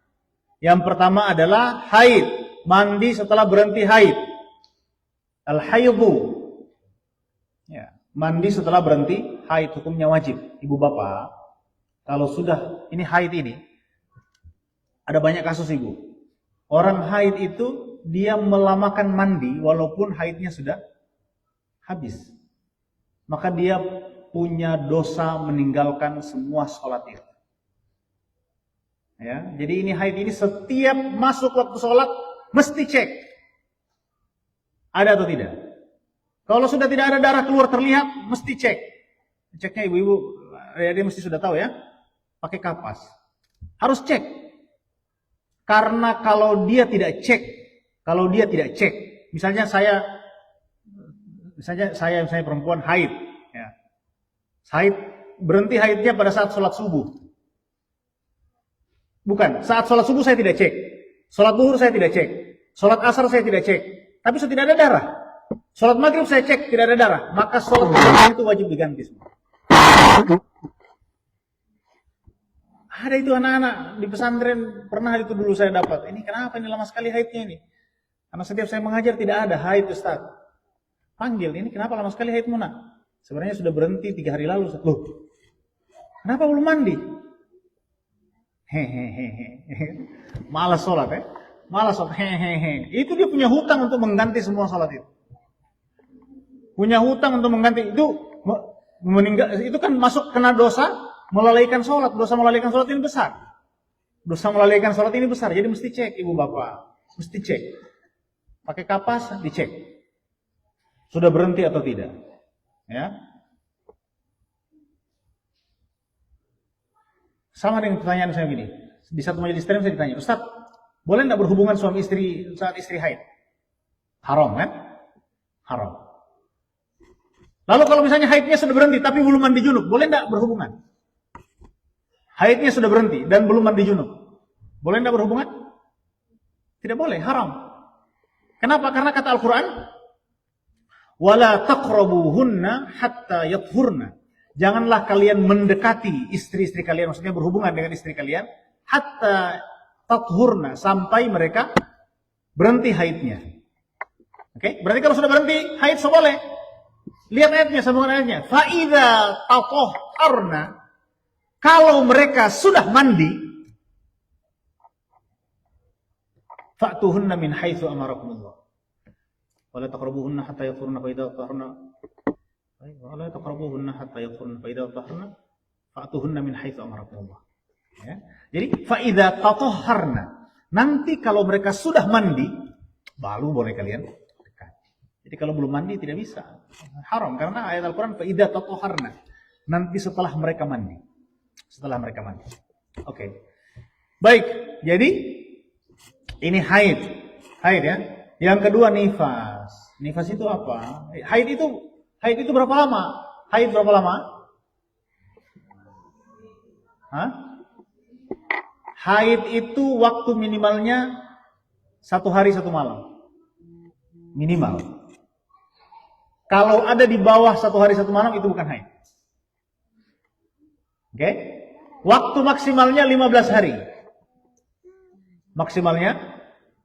Yang pertama adalah haid. Mandi setelah berhenti haid. Al-haidhu. Ya. Mandi setelah berhenti haid, hukumnya wajib. Ibu bapak, kalau sudah ini haid ini, ada banyak kasus, Ibu. Orang haid itu dia melamakan mandi walaupun haidnya sudah habis. Maka dia punya dosa meninggalkan semua sholat itu. Ya, jadi ini haid ini setiap masuk waktu sholat mesti cek. Ada atau tidak? Kalau sudah tidak ada darah keluar terlihat, mesti cek. Ceknya ibu-ibu, dia mesti sudah tahu ya. Pakai kapas. Harus cek. Karena kalau dia tidak cek, misalnya saya perempuan haid, ya. Haid berhenti haidnya pada saat sholat subuh. Bukan, saat sholat subuh saya tidak cek, sholat zuhur saya tidak cek, sholat asar saya tidak cek, tapi sudah tidak ada darah. Sholat maghrib saya cek tidak ada darah, maka sholat itu wajib diganti semua. Ada itu anak-anak di pesantren, pernah itu dulu saya dapat. Ini kenapa ini lama sekali haidnya ini? Karena setiap saya mengajar tidak ada haid, Ustaz. Panggil, ini kenapa lama sekali haidmu, Nak? Sebenarnya sudah berhenti 3 hari lalu, Ustaz. Loh, kenapa belum mandi? Malas sholat, ya? Malas sholat, Itu dia punya hutang untuk mengganti semua sholat itu. Punya hutang untuk mengganti itu, itu kan masuk kena dosa. Melalaikan sholat, dosa melalaikan sholat ini besar. Dosa melalaikan sholat ini besar, jadi mesti cek ibu bapak. Mesti cek. Pakai kapas, dicek. Sudah berhenti atau tidak. Ya. Sama dengan pertanyaan saya gini. Di satu majelis taklim saya ditanya, Ustaz, boleh tidak berhubungan suami istri saat istri haid? Haram kan? Haram. Lalu kalau misalnya haidnya sudah berhenti tapi belum mandi junub, boleh tidak berhubungan? Haidnya sudah berhenti dan belum mandi junub. Boleh tidak berhubungan? Tidak boleh, haram. Kenapa? Karena kata Al-Quran, Wala taqrabuhunna hatta yathurna. Janganlah kalian mendekati istri-istri kalian, maksudnya berhubungan dengan istri kalian, hatta tathurna, sampai mereka berhenti haidnya. Oke, berarti kalau sudah berhenti haid so boleh. Lihat ayatnya, sambungan ayatnya. Fa idza tatahharna, kalau mereka sudah mandi, fa'tuhunna min haitsu amarakumullah. Wala taqrabuhunna hatta yathurna fa idza tatahharna. Wala taqrabuhunna hatta yathurna fa idza tatahharna fa'tuhunna min haitsu amarakumullah. Ya. Jadi fa idza tatahharna, nanti kalau mereka sudah mandi, baru boleh kalian dekat. Jadi kalau belum mandi tidak bisa. Haram karena ayat Al-Qur'an fa idza tatahharna. Nanti setelah mereka mandi. Setelah mereka mandi. Oke. Baik, jadi ini haid. Haid ya. Yang kedua nifas. Nifas itu apa? Haid itu berapa lama? Haid berapa lama? Hah? Haid itu waktu minimalnya 1 hari 1 malam. Minimal. Kalau ada di bawah 1 hari 1 malam itu bukan haid. Oke? Waktu maksimalnya 15 hari. Maksimalnya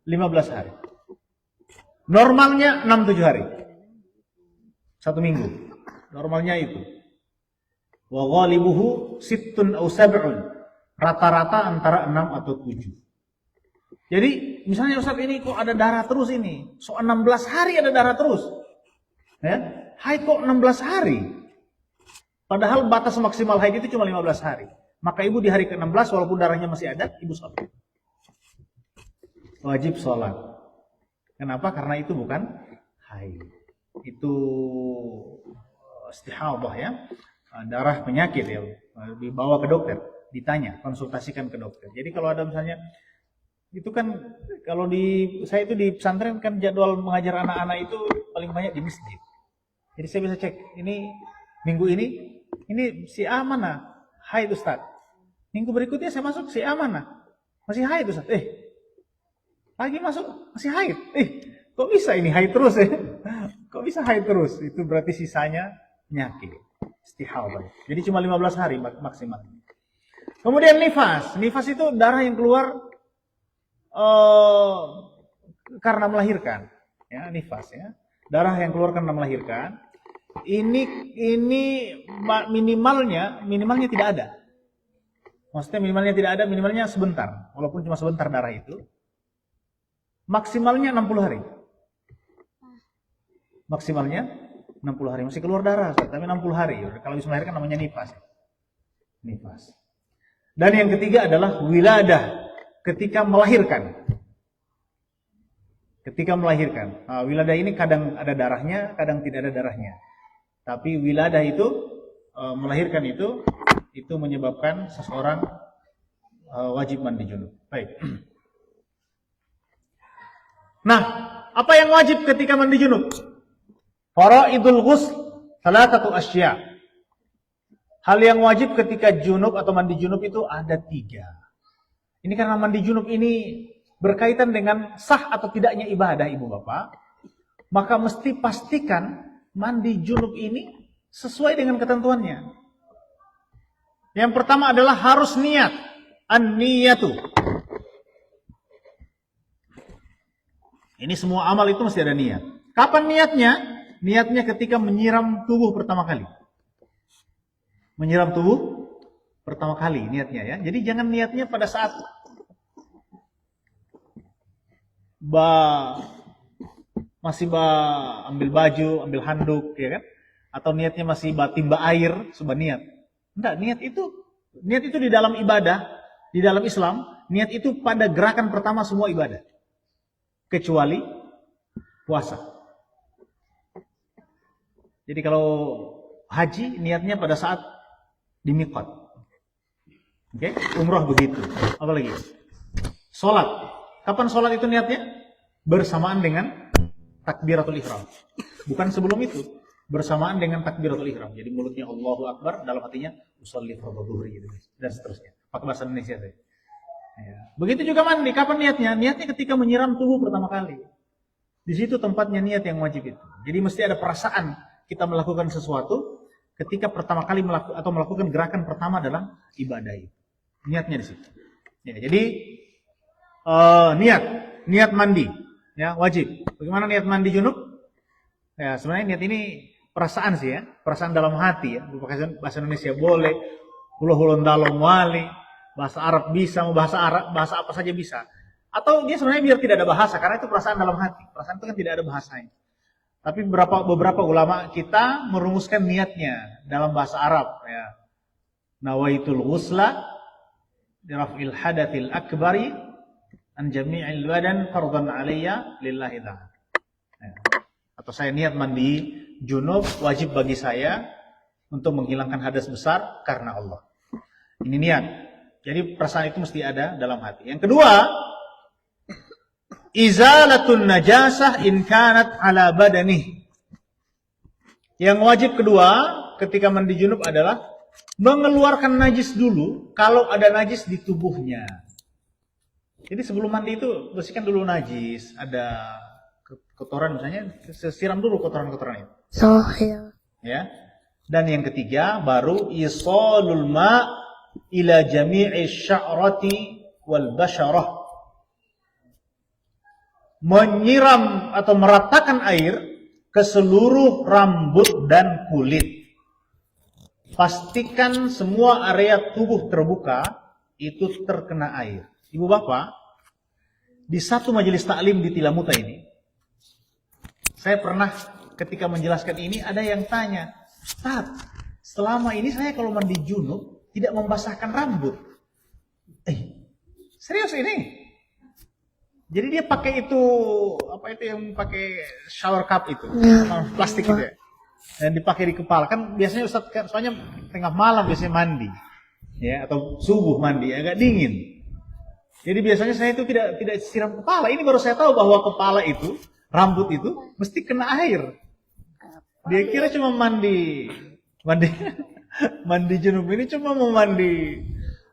15 hari. Normalnya 6-7 hari. 1 minggu. Normalnya itu. Wa ghalibuhu sittun aw sab'un. Rata-rata antara 6 atau 7. Jadi, misalnya Ustaz ini kok ada darah terus ini. So 16 hari ada darah terus. Ya? Haid kok 16 hari. Padahal batas maksimal haid itu cuma 15 hari. Maka ibu di hari ke-16 walaupun darahnya masih ada, ibu sholat. Wajib sholat. Kenapa? Karena itu bukan haid. Itu istihadah ya. Darah penyakit ya. Dibawa ke dokter, ditanya, konsultasikan ke dokter. Jadi kalau ada misalnya, itu kan kalau saya itu di pesantren kan jadwal mengajar anak-anak itu paling banyak di masjid. Jadi saya bisa cek, ini minggu ini si A mana? Haid Ustaz. Minggu berikutnya saya masuk, si A mana? Masih haid Ustaz. Lagi masuk, masih haid. Kok bisa ini haid terus ya? Kok bisa haid terus? Itu berarti sisanya penyakit. Istihadah. Jadi cuma 15 hari maksimal. Kemudian nifas. Nifas itu darah yang keluar karena melahirkan. Ya, nifas ya. Darah yang keluar karena melahirkan. Ini minimalnya tidak ada. Maksudnya minimalnya tidak ada, minimalnya sebentar. Walaupun cuma sebentar darah itu. Maksimalnya 60 hari. Maksimalnya 60 hari. Masih keluar darah, tapi 60 hari. Kalau bisa melahirkan namanya nifas. Nifas. Dan yang ketiga adalah wiladah. Ketika melahirkan. Ketika melahirkan. Nah, wiladah ini kadang ada darahnya, kadang tidak ada darahnya. Tapi wiladah itu, melahirkan itu menyebabkan seseorang wajib mandi junub. Baik. Nah, apa yang wajib ketika mandi junub? Faraidul ghusl salatatu asya. Hal yang wajib ketika junub atau mandi junub itu ada 3. Ini karena mandi junub ini berkaitan dengan sah atau tidaknya ibadah ibu bapak, maka mesti pastikan mandi junub ini sesuai dengan ketentuannya. Yang pertama adalah harus niat, an-niyatu. Ini semua amal itu mesti ada niat. Kapan niatnya? Niatnya ketika menyiram tubuh pertama kali. Menyiram tubuh pertama kali niatnya ya. Jadi jangan niatnya pada saat masih ambil baju, ambil handuk ya kan? Atau niatnya masih timba air, coba niat. Enggak, niat itu di dalam ibadah, di dalam Islam, niat itu pada gerakan pertama semua ibadah. Kecuali puasa. Jadi kalau haji niatnya pada saat di miqat. Oke, umrah begitu. Apa lagi? Salat. Kapan salat itu niatnya? Bersamaan dengan takbiratul ihram. Bukan sebelum itu. Bersamaan dengan takbiratul ihram. Jadi mulutnya Allahu Akbar, dalam hatinya usolli fardhu dhuhri gitu dan seterusnya. Pakai bahasa Indonesia saya. Ya. Begitu juga mandi. Kapan niatnya? Niatnya ketika menyiram tubuh pertama kali. Di situ tempatnya niat yang wajib itu. Jadi mesti ada perasaan kita melakukan sesuatu ketika pertama kali melakukan gerakan pertama dalam ibadah itu. Niatnya di situ. Ya, jadi niat mandi, ya wajib. Bagaimana niat mandi junub? Ya sebenarnya niat ini perasaan sih ya, perasaan dalam hati ya. Bahasa Indonesia boleh, hulun dalom wali, bahasa Arab bisa, mau bahasa apa saja bisa. Atau dia sebenarnya biar tidak ada bahasa, karena itu perasaan dalam hati. Perasaan itu kan tidak ada bahasanya. Tapi beberapa ulama kita merumuskan niatnya dalam bahasa Arab ya. Nawaitul ghusla diraf'il hadatsil akbari an jami'il badan fardhan 'alayya lillahi ta'ala. Ya. Atau saya niat mandi junub wajib bagi saya untuk menghilangkan hadas besar karena Allah. Ini niat. Jadi perasaan itu mesti ada dalam hati. Yang kedua, izalatun najasah in kanat ala badanih. Yang wajib kedua ketika mandi junub adalah mengeluarkan najis dulu kalau ada najis di tubuhnya. Jadi sebelum mandi itu bersihkan dulu najis, ada kotoran misalnya, siram dulu kotoran-kotoran itu. Ya. Dan yang ketiga baru isalul ma ila jami'i sya'rati wal basyarah. Menyiram atau meratakan air ke seluruh rambut dan kulit. Pastikan semua area tubuh terbuka itu terkena air. Ibu bapak, di satu majelis taklim di Tilamuta ini, saya pernah ketika menjelaskan ini ada yang tanya, Ustaz, selama ini saya kalau mandi junub tidak membasahkan rambut. Serius ini? Jadi dia pakai itu, apa itu yang pakai shower cup itu, plastik itu ya. Dan dipakai di kepala. Kan biasanya Ustaz, soalnya tengah malam biasanya mandi. Ya, atau subuh mandi, agak dingin. Jadi biasanya saya itu tidak siram kepala. Ini baru saya tahu bahwa kepala itu, rambut itu, mesti kena air. Dia kira cuma mandi junub ini cuma mau mandi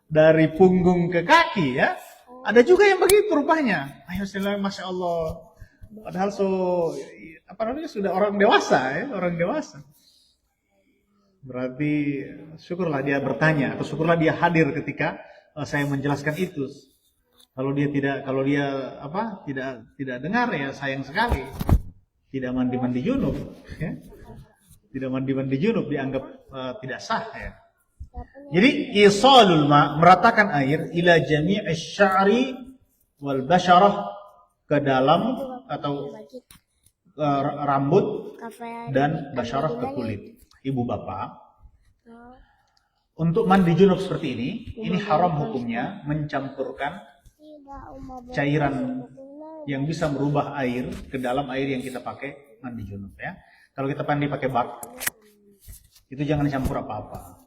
dari punggung ke kaki ya. Ada juga yang begitu rupanya. Ayo Masya Allah. Padahal sudah orang dewasa ya, orang dewasa. Berarti syukurlah dia bertanya atau syukurlah dia hadir ketika saya menjelaskan itu. Kalau dia tidak dengar ya sayang sekali. Tidak mandi junub ya. Tidak mandi junub dianggap tidak sah ya. Jadi isalul ma, meratakan air ila jami'i sya'ri wal basyarah, ke dalam atau rambut dan basyarah ke kulit. Ibu bapak, untuk mandi junub seperti ini haram hukumnya mencampurkan cairan yang bisa merubah air ke dalam air yang kita pakai mandi junub ya. Kalau kita mandi pakai bak, itu jangan campur apa-apa.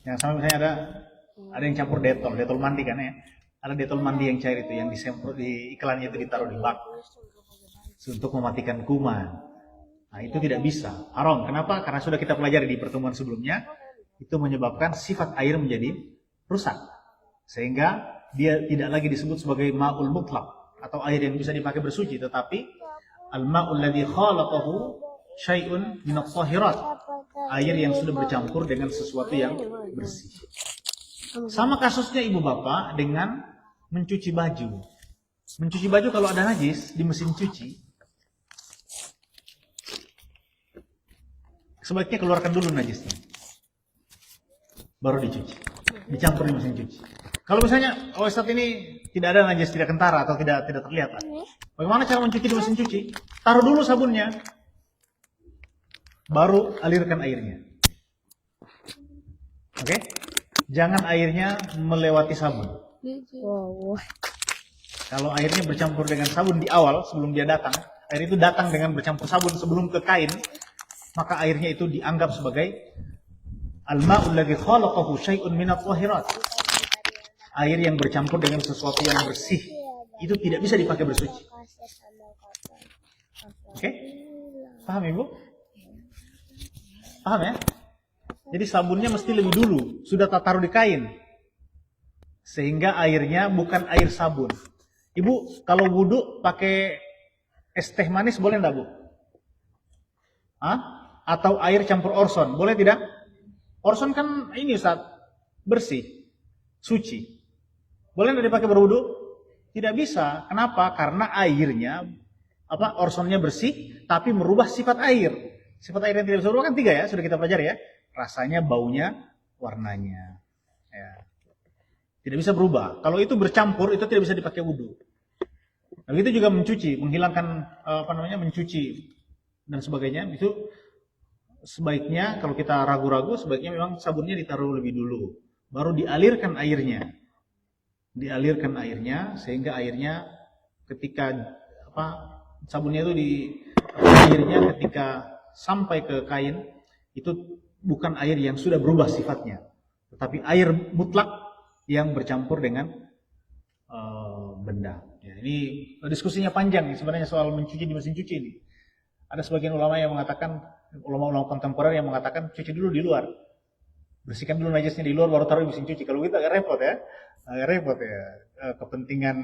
Yang sama misalnya ada yang campur detol mandi kan ya. Ada detol mandi yang cair itu yang disemprot di iklannya itu ditaruh di bak untuk mematikan kuman. Nah, itu tidak bisa. Haram. Kenapa? Karena sudah kita pelajari di pertemuan sebelumnya, itu menyebabkan sifat air menjadi rusak. Sehingga dia tidak lagi disebut sebagai ma'ul mutlaq atau air yang bisa dipakai bersuci, tetapi al-ma'ul ladzi khalaqahu syai'un min adh-dhahirat. Air yang sudah bercampur dengan sesuatu yang bersih. Sama kasusnya ibu bapak dengan mencuci baju. Mencuci baju kalau ada najis di mesin cuci, sebaiknya keluarkan dulu najisnya, baru dicuci, dicampur di mesin cuci. Kalau misalnya saat ini tidak ada najis, tidak kentara atau tidak terlihat, bagaimana cara mencuci di mesin cuci? Taruh dulu sabunnya, baru alirkan airnya. Oke? Jangan airnya melewati sabun. Kalau airnya bercampur dengan sabun di awal sebelum dia datang, air itu datang dengan bercampur sabun sebelum ke kain, maka airnya itu dianggap sebagai al-ma'ul ladzi khalaqahu syai'un min adh-dhahirat. Air yang bercampur dengan sesuatu yang bersih, itu tidak bisa dipakai bersuci. Oke? Paham Ibu? Paham ya? Jadi sabunnya mesti lebih dulu, sudah taruh di kain. Sehingga airnya bukan air sabun. Ibu kalau wudhu pakai Es teh manis boleh enggak, Bu? Hah? Atau air campur orson, boleh tidak? Orson kan ini Ustaz, bersih, suci. Boleh enggak dipakai berwudu? Tidak bisa. Kenapa? Karena airnya orsonnya bersih tapi merubah sifat air. Sifat air yang tidak bisa berubah kan 3 ya, sudah kita pelajari ya. Rasanya, baunya, warnanya. Ya. Tidak bisa berubah. Kalau itu bercampur itu tidak bisa dipakai wudu. Nah, itu juga mencuci, menghilangkan mencuci dan sebagainya. Itu sebaiknya kalau kita ragu-ragu, sebaiknya memang sabunnya ditaruh lebih dulu, baru dialirkan airnya. Dialirkan airnya sehingga airnya ketika sabunnya itu airnya ketika sampai ke kain itu bukan air yang sudah berubah sifatnya, tetapi air mutlak yang bercampur dengan benda. Ya, ini diskusinya panjang sebenarnya soal mencuci di mesin cuci ini. Ada sebagian ulama yang mengatakan, ulama-ulama kontemporer yang mengatakan cuci dulu di luar, bersihkan dulu najisnya di luar baru taruh di mesin cuci. Kalau gitu agak repot ya, kepentingan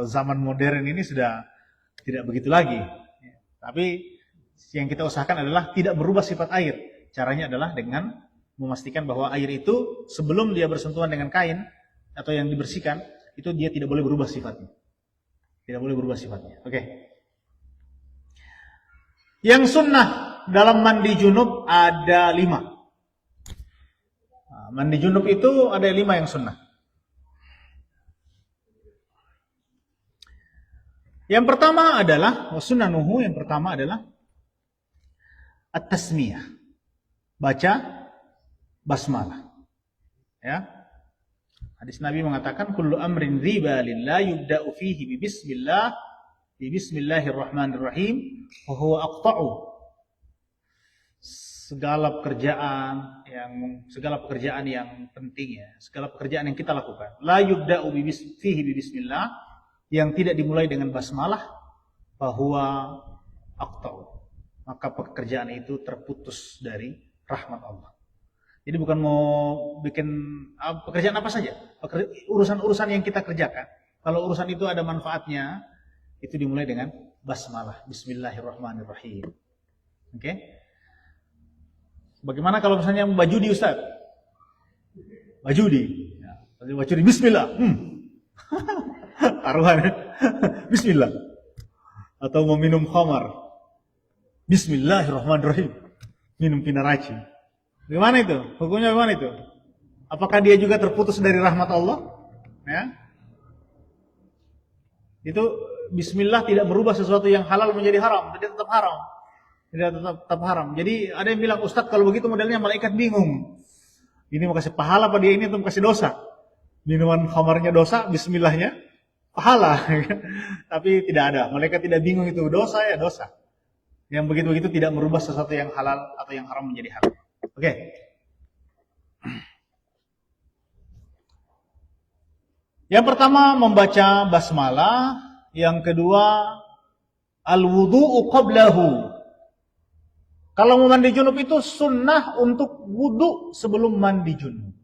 zaman modern ini sudah tidak begitu lagi. Tapi yang kita usahakan adalah tidak berubah sifat air. Caranya adalah dengan memastikan bahwa air itu sebelum dia bersentuhan dengan kain atau yang dibersihkan, itu dia tidak boleh berubah sifatnya. Tidak boleh berubah sifatnya. Oke. Yang sunnah dalam mandi junub ada 5. Nah, mandi junub itu ada 5 yang sunnah. Yang pertama adalah sunnanuhu, yang pertama adalah at-tasmiyah. Baca basmalah. Ya. Hadis Nabi mengatakan kullu amrin dhibalin la yubda'u fihi bismillahirrahmanirrahim wa huwa aqta'u. Segala pekerjaan yang penting ya, segala pekerjaan yang kita lakukan, la yubda'u fihi bismillah, yang tidak dimulai dengan basmalah, bahwa aqta'u, maka pekerjaan itu terputus dari rahmat Allah. Jadi bukan mau bikin pekerjaan apa saja, urusan-urusan yang kita kerjakan, kalau urusan itu ada manfaatnya, itu dimulai dengan basmalah, bismillahirrahmanirrahim. Oke? Bagaimana kalau misalnya baju di Ustaz? Baju di bismillah. Taruhan. Bismillah. Atau mau minum khamar. Bismillahirrahmanirrahim. Minum pinaraci. Bagaimana itu? Hukumnya bagaimana itu? Apakah dia juga terputus dari rahmat Allah? Ya. Itu bismillah tidak merubah sesuatu yang halal menjadi haram, dia tetap haram. Tidak tetap haram. Jadi ada yang bilang, Ustaz kalau begitu modelnya malaikat bingung. Ini mau kasih pahala apa dia ini atau mau kasih dosa? Minuman khamarnya dosa, bismillahnya pahala. Tapi tidak ada. Malaikat tidak bingung itu dosa ya dosa. Yang begitu-begitu tidak merubah sesuatu yang halal atau yang haram menjadi halal. Oke. Yang pertama membaca basmalah, yang kedua al-wudu'u qablahu. Kalau mau mandi junub itu sunnah untuk wudu sebelum mandi junub.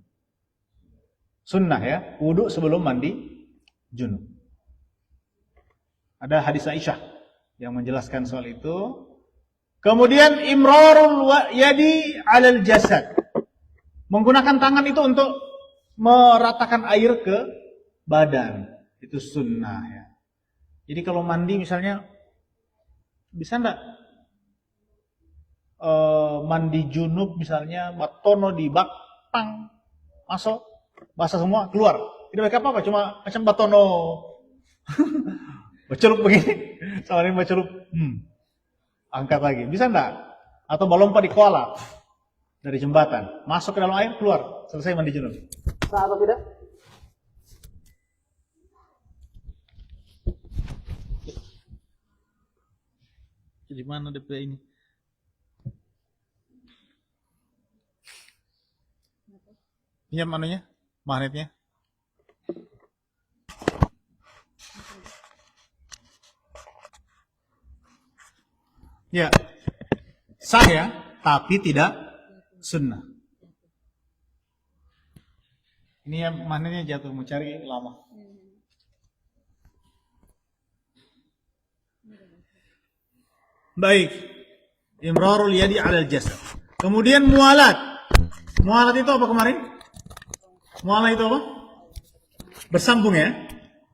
Sunnah ya, wudu sebelum mandi junub. Ada hadis Aisyah yang menjelaskan soal itu. Kemudian imrarul yadi 'alal jasad. Menggunakan tangan itu untuk meratakan air ke badan. Itu sunnah ya. Jadi kalau mandi misalnya bisa enggak mandi junub misalnya batono di bak pang masuk basah semua keluar. Tidak pakai apa-apa, cuma macam batono bacelup begini. Sama ini bacelup. Angkat lagi. Bisa enggak? Atau melompat di koala dari jembatan, masuk ke dalam air, keluar, selesai mandi junub. Sah atau tidak? Di mana DP ini? Pinjam manunya, magnetnya. Ya, sah ya, tapi tidak sunnah. Ini ya magnetnya jatuh, mau cari lama. Baik. Imrarul yadi 'alal jasad. Kemudian mualat. Mualat itu apa kemarin? Mualat itu apa? Bersambung ya.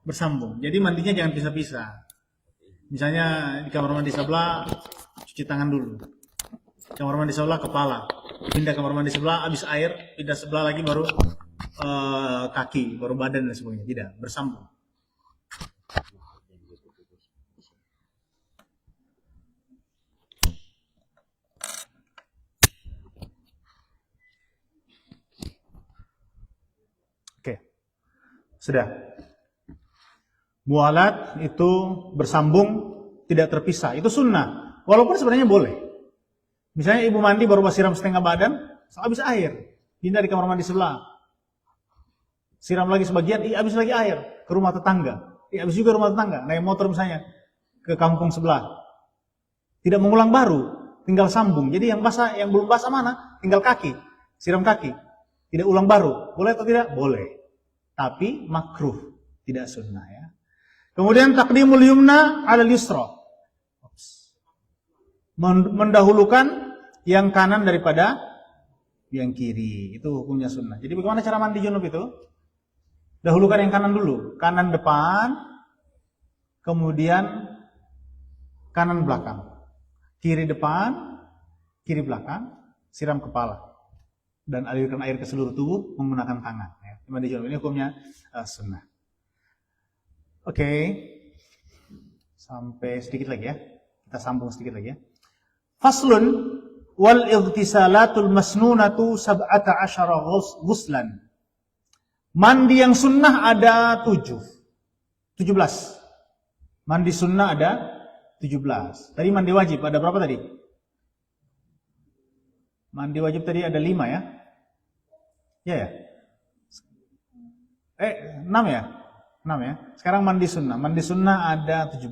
Bersambung. Jadi mandinya jangan pisah-pisah. Misalnya di kamar mandi sebelah cuci tangan dulu. Kamar mandi sebelah kepala. Pindah kamar mandi sebelah habis air, pindah sebelah lagi baru kaki, baru badan dan sebagainya. Tidak, bersambung. Oke. Sudah. Mualat itu bersambung, tidak terpisah. Itu sunnah. Walaupun sebenarnya boleh. Misalnya ibu mandi baru siram setengah badan, habis air. Pindah di kamar mandi sebelah. Siram lagi sebagian, habis lagi air. Ke rumah tetangga. Habis juga rumah tetangga. Naik motor misalnya. Ke kampung sebelah. Tidak mengulang baru. Tinggal sambung. Jadi yang basah, yang belum basah mana? Tinggal kaki. Siram kaki. Tidak ulang baru. Boleh atau tidak? Boleh. Tapi makruh. Tidak sunnah ya. Kemudian takdimul yumna 'alal yusra. Mendahulukan yang kanan daripada yang kiri. Itu hukumnya sunnah. Jadi bagaimana cara mandi junub itu? Dahulukan yang kanan dulu. Kanan depan, kemudian kanan belakang. Kiri depan, kiri belakang, siram kepala. Dan alirkan air ke seluruh tubuh menggunakan tangan. Ya. Mandi junub ini hukumnya sunnah. Oke. Sampai sedikit lagi ya. Kita sambung sedikit lagi ya. Faslun wal ightisalatul masnunatu 17 ghuslan. Mandi yang sunnah ada 17. Mandi sunnah ada 17. Tadi mandi wajib ada berapa tadi? Mandi wajib tadi ada 5 ya? Ya ya? 6 ya? 6 ya. Sekarang mandi sunnah. Mandi sunnah ada 17.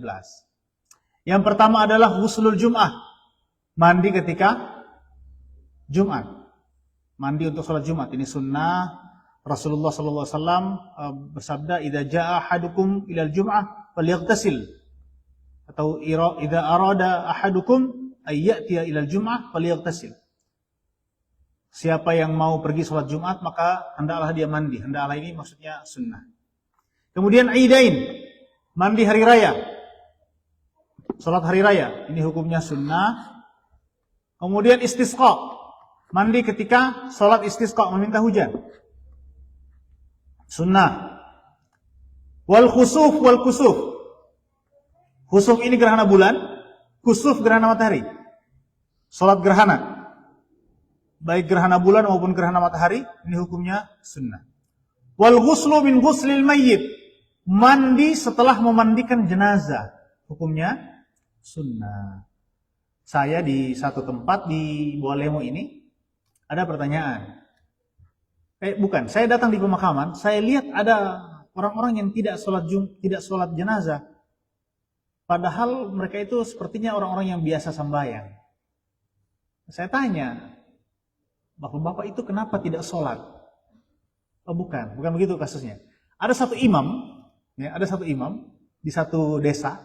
Yang pertama adalah ghuslul jum'ah. Mandi ketika Jumat. Mandi untuk sholat Jumat. Ini sunnah. Rasulullah SAW bersabda, "Idza jaa ahadukum ilal jum'ah falyaghtasil." Atau idza arada ahadukum ay ya'tiya ilal jum'ah falyaghtasil. Siapa yang mau pergi sholat Jumat maka hendaklah dia mandi. Hendaklah ini maksudnya sunnah. Kemudian Aidain, mandi hari raya. Salat hari raya, ini hukumnya sunnah. Kemudian istisqa, mandi ketika salat istisqa meminta hujan. Sunnah. Wal khusuf wal kusuf. Khusuf ini gerhana bulan, kusuf gerhana matahari. Salat gerhana. Baik gerhana bulan maupun gerhana matahari, ini hukumnya sunnah. Wal ghuslu min ghuslil mayyit. Mandi setelah memandikan jenazah. Hukumnya sunnah. Saya di satu tempat di Bualemo ini ada pertanyaan. Bukan, saya datang di pemakaman, saya lihat ada orang-orang yang tidak sholat jenazah. Padahal mereka itu sepertinya orang-orang yang biasa sembahyang. Saya tanya, bapak-bapak itu kenapa tidak sholat? Oh bukan begitu kasusnya. Ada satu imam di satu desa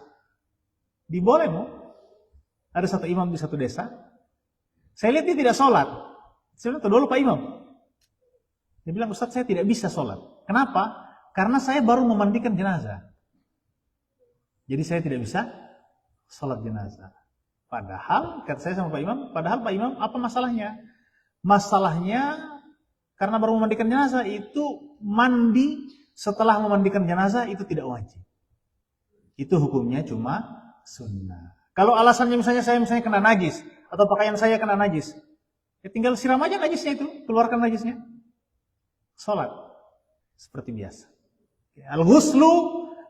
di Bualemo. Ada satu imam di satu desa. Saya lihat dia tidak sholat. Saya bilang, dulu Pak Imam. Dia bilang, Ustaz saya tidak bisa sholat. Kenapa? Karena saya baru memandikan jenazah. Jadi saya tidak bisa sholat jenazah. Padahal, kata saya sama Pak Imam, padahal Pak Imam apa masalahnya? Masalahnya karena baru memandikan jenazah itu mandi setelah memandikan jenazah itu tidak wajib. Itu hukumnya cuma sunnah. Kalau alasannya misalnya saya kena najis atau pakaian saya kena najis, ya tinggal siram aja najisnya itu, keluarkan najisnya. Salat seperti biasa. Al-ghuslu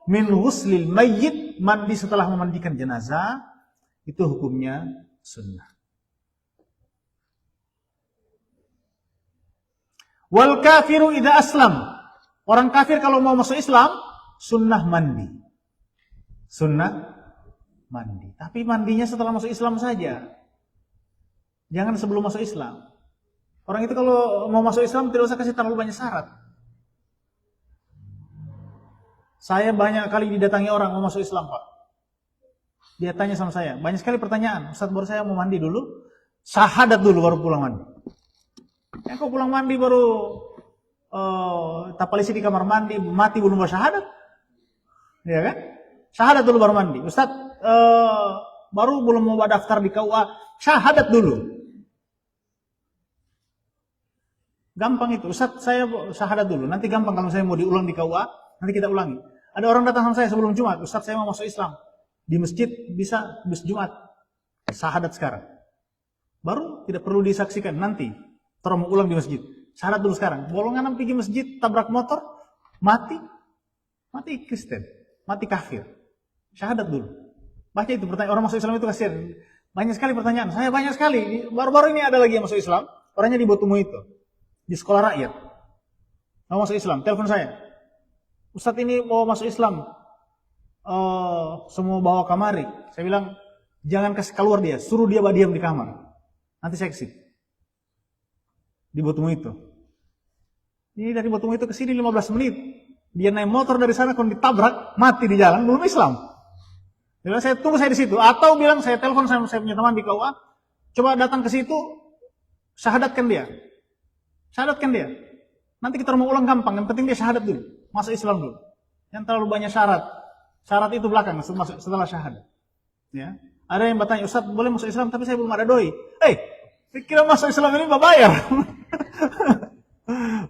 min ghuslil mayyit, mandi setelah memandikan jenazah itu hukumnya sunnah. Wal kafiru idza aslam. Orang kafir kalau mau masuk Islam, sunnah mandi. Sunnah mandi. Tapi mandinya setelah masuk Islam saja. Jangan sebelum masuk Islam. Orang itu kalau mau masuk Islam tidak usah kasih terlalu banyak syarat. Saya banyak kali didatangi orang mau masuk Islam, Pak. Dia tanya sama saya, banyak sekali pertanyaan. Ustaz, baru saya mau mandi dulu, syahadat dulu baru pulang mandi. Ya kok pulang mandi baru tapalisi di kamar mandi, mati belum bersyahadat? Ya kan? Syahadat dulu baru mandi. Ustaz, baru belum mau daftar di KUA, syahadat dulu. Gampang itu. Ustaz, saya syahadat dulu. Nanti gampang kalau saya mau diulang di KUA, nanti kita ulangi. Ada orang datang sama saya sebelum Jumat, Ustaz, saya mau masuk Islam. Di masjid bisa habis Jumat. Syahadat sekarang. Baru tidak perlu disaksikan nanti. Terus mau ulang di masjid. Syahadat dulu sekarang. Bolongan pergi masjid, tabrak motor, mati. Mati Kristen. Mati kafir. Syahadat dulu. Baca itu pertanyaan. Orang masuk Islam itu kasihan. Banyak sekali pertanyaan. Saya banyak sekali. Baru-baru ini ada lagi yang masuk Islam. Orangnya di Botumu itu. Di sekolah rakyat. Mau masuk Islam. Telepon saya. Ustadz ini mau masuk Islam. Semua bawa kamari. Saya bilang, jangan kasih keluar dia. Suruh dia diam di kamar. Nanti saya exit. Di Botumu itu. Ini dari Botumu itu ke sini 15 menit. Dia naik motor dari sana, kalau ditabrak, mati di jalan, belum Islam. Dia bilang, saya tunggu saya di situ. Atau bilang, saya telepon sama saya punya teman di KUA, coba datang ke situ, syahadatkan dia. Syahadatkan dia. Nanti kita mau ulang gampang, yang penting dia syahadat dulu. Masuk Islam dulu. Yang terlalu banyak syarat. Syarat itu belakang, setelah syahadat. Ya. Ada yang bertanya, Ustaz boleh masuk Islam tapi saya belum ada doi. Kira masuk Islam ini bayar.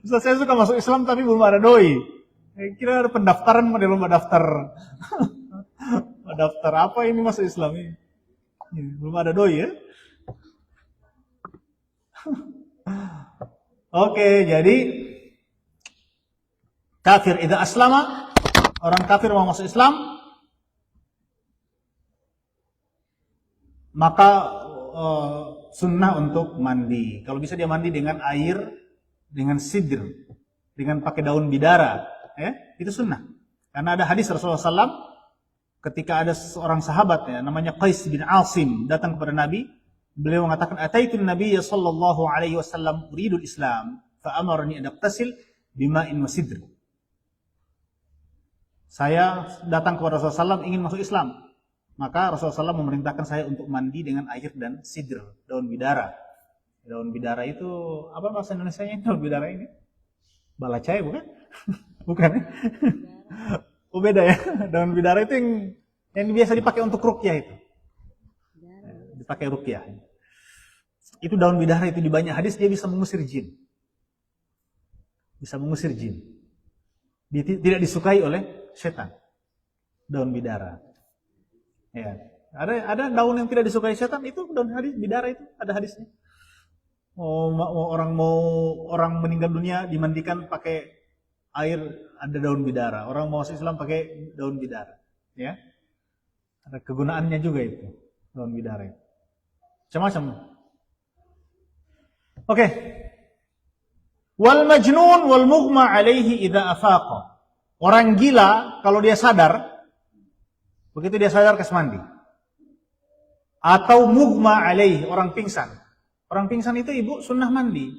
Ustaz saya suka masuk Islam tapi belum ada doi. Kira ada pendaftaran mau lomba daftar. Daftar apa ini masuk Islam ini? Belum ada doi ya. Oke, jadi kafir idza aslama, orang kafir mau masuk Islam, maka sunnah untuk mandi. Kalau bisa dia mandi dengan air, dengan sidr, dengan pakai daun bidara, ya, itu sunnah. Karena ada hadis Rasulullah SAW, ketika ada seorang sahabat, ya, namanya Qais bin Asim, datang kepada Nabi, beliau mengatakan, Ataitun Nabiyya sallallahu alaihi wasallam uridul Islam, fa amarani an aqtasil bima'in wa sidr. Saya datang kepada Rasulullah SAW ingin masuk Islam. Maka Rasulullah SAW memerintahkan saya untuk mandi dengan air dan sidr, daun bidara. Daun bidara itu, apa bahasa Indonesianya daun bidara ini? Balacai bukan? Bukan ya? Oh beda ya. Daun bidara itu yang biasa dipakai untuk ruqyah itu. Dipakai ruqyah. Itu daun bidara itu di banyak hadis dia bisa mengusir jin. Bisa mengusir jin. Dia tidak disukai oleh setan. Daun bidara. Ya. Ada daun yang tidak disukai setan, itu daun bidara itu ada hadisnya. Orang meninggal dunia dimandikan pakai air, ada daun bidara. Orang mau masuk Islam pakai daun bidara. Ya. Ada kegunaannya juga itu, daun bidara itu. Macam-macam. Oke. Wal majnun wal mughma alaihi idza afaqa. Orang gila kalau dia sadar, begitu dia sadar kasih mandi. Atau mughma alaihi, orang pingsan. Orang pingsan itu ibu sunnah mandi.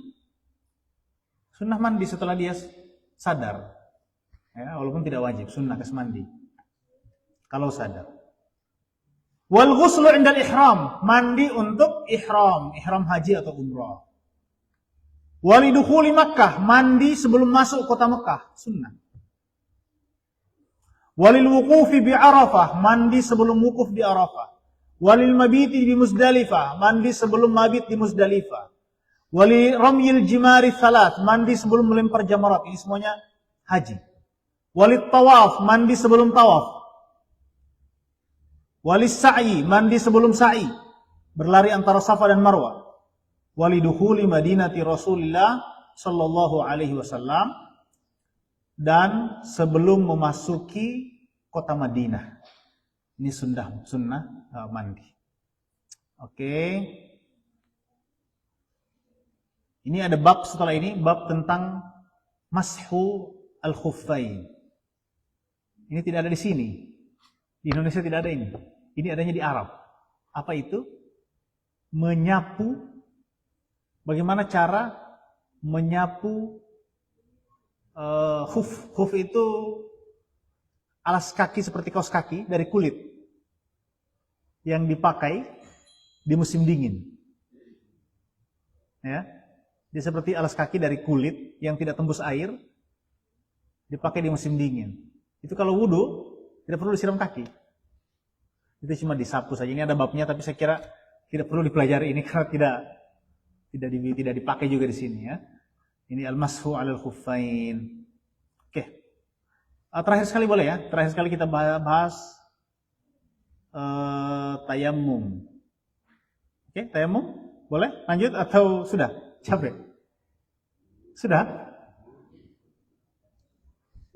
Sunnah mandi setelah dia sadar. Ya, walaupun tidak wajib, sunnah kasih mandi. Kalau sadar. Wal ghuslu indal ihram, mandi untuk ihram haji atau umrah. Walidukhuli Makkah, mandi sebelum masuk kota Mekah, sunnah. Walil wuqufi bi Arafah, mandi sebelum wukuf di Arafah. Walil mabiti di Muzdalifah, mandi sebelum mabit di Muzdalifah. Walil ramyil jimari salat, mandi sebelum melempar jamarat, ini semuanya haji. Walil tawaf, mandi sebelum tawaf. Walil sa'i, mandi sebelum sa'i, berlari antara Safa dan Marwah. Walidukhuli Madinati Rasulillah sallallahu alaihi wasallam, dan sebelum memasuki kota Madinah. Ini sunnah mandi. Oke. Ini ada bab setelah ini, bab tentang mashu al-khuffain. Ini tidak ada di sini. Di Indonesia tidak ada ini. Ini adanya di Arab. Apa itu? Menyapu. Bagaimana cara menyapu khuf? Khuf itu alas kaki seperti kaos kaki dari kulit. yang dipakai di musim dingin. Ya. Dia seperti alas kaki dari kulit yang tidak tembus air, dipakai di musim dingin. Itu kalau wudu tidak perlu disiram kaki. Itu cuma disapu saja. Ini ada babnya, tapi saya kira tidak perlu dipelajari ini karena tidak dipakai juga di sini ya. Ini al-mashu 'alal khuffain. Oke. Terakhir sekali boleh ya? Terakhir sekali kita bahas tayammum. Oke, tayammum? Boleh? Lanjut atau sudah? Capek? Sudah?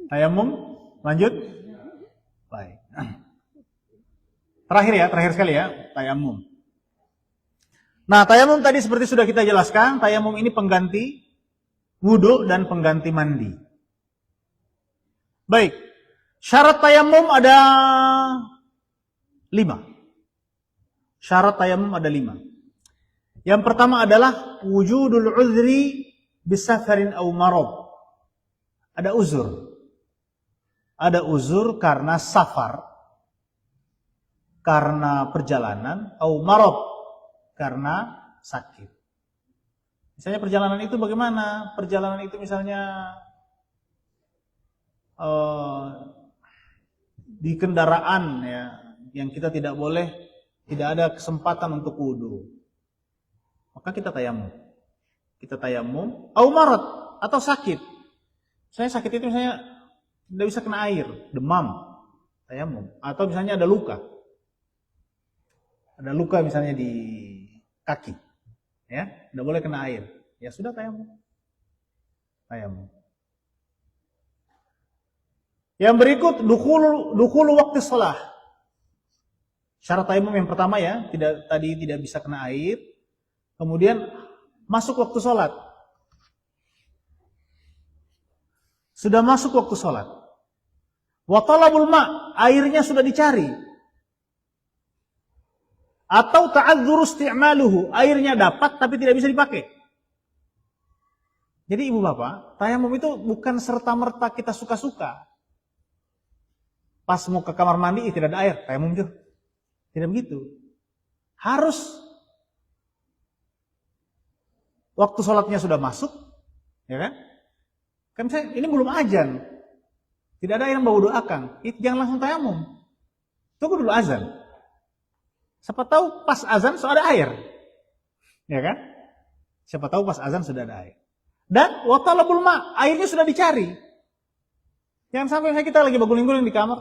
Tayammum? Lanjut? Baik. Terakhir sekali ya, tayammum. Nah, tayammum tadi seperti sudah kita jelaskan, tayammum ini pengganti wudu dan pengganti mandi. Baik. Syarat tayammum ada 5. Syarat tayammum ada 5. Yang pertama adalah wujudul uzri bisafarin aw marad. Ada uzur. Ada uzur karena safar, karena perjalanan, aw marad, karena sakit. Misalnya perjalanan itu bagaimana? Perjalanan itu misalnya di kendaraan ya, yang kita tidak ada kesempatan untuk wudu, maka kita tayamum. Kita tayamum, au marad, atau sakit. Saya sakit itu misalnya tidak bisa kena air, demam, tayamum. Atau misalnya ada luka. Ada luka misalnya di kaki. Ya, tidak boleh kena air. Ya sudah tayamum. Tayamum. Yang berikut dukhul waktu shalah. Syarat tayamum yang pertama ya, tidak bisa kena air. Kemudian masuk waktu sholat. Sudah masuk waktu sholat. Wa talabul ma', airnya sudah dicari. Atau ta'adzuru isti'maluhu, airnya dapat tapi tidak bisa dipakai. Jadi ibu bapak, tayamum itu bukan serta-merta kita suka-suka. Pas mau ke kamar mandi, tidak ada air, tayamum juga. Tidak begitu. Harus waktu sholatnya sudah masuk, ya kan? Kan misalnya ini belum azan, tidak ada air yang bawa doakan, jangan langsung tayamum. Tunggu dulu azan. Siapa tahu pas azan sudah ada air, ya kan? Siapa tahu pas azan sudah ada air. Dan wa talabul ma', airnya sudah dicari. Jangan sampai kita lagi baguling-guling di kamar,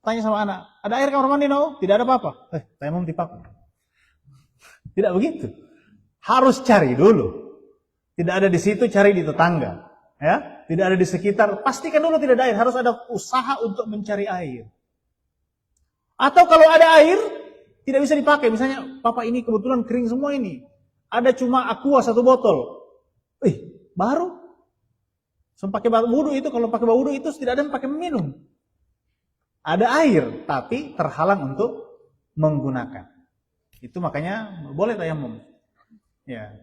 tanya sama anak, ada air kamar mandi no? Tidak ada apa-apa. Tayamum dipakai. Tidak begitu. Harus cari dulu. Tidak ada di situ, cari di tetangga. Ya, tidak ada di sekitar, pastikan dulu tidak ada air. Harus ada usaha untuk mencari air. Atau kalau ada air, tidak bisa dipakai. Misalnya, papa ini kebetulan kering semua ini. Ada cuma aqua 1 botol. Baru. Pakai wudu itu, kalau pakai wudu itu tidak ada yang pakai minum. Ada air, tapi terhalang untuk menggunakan. Itu makanya boleh tayamum. Ya.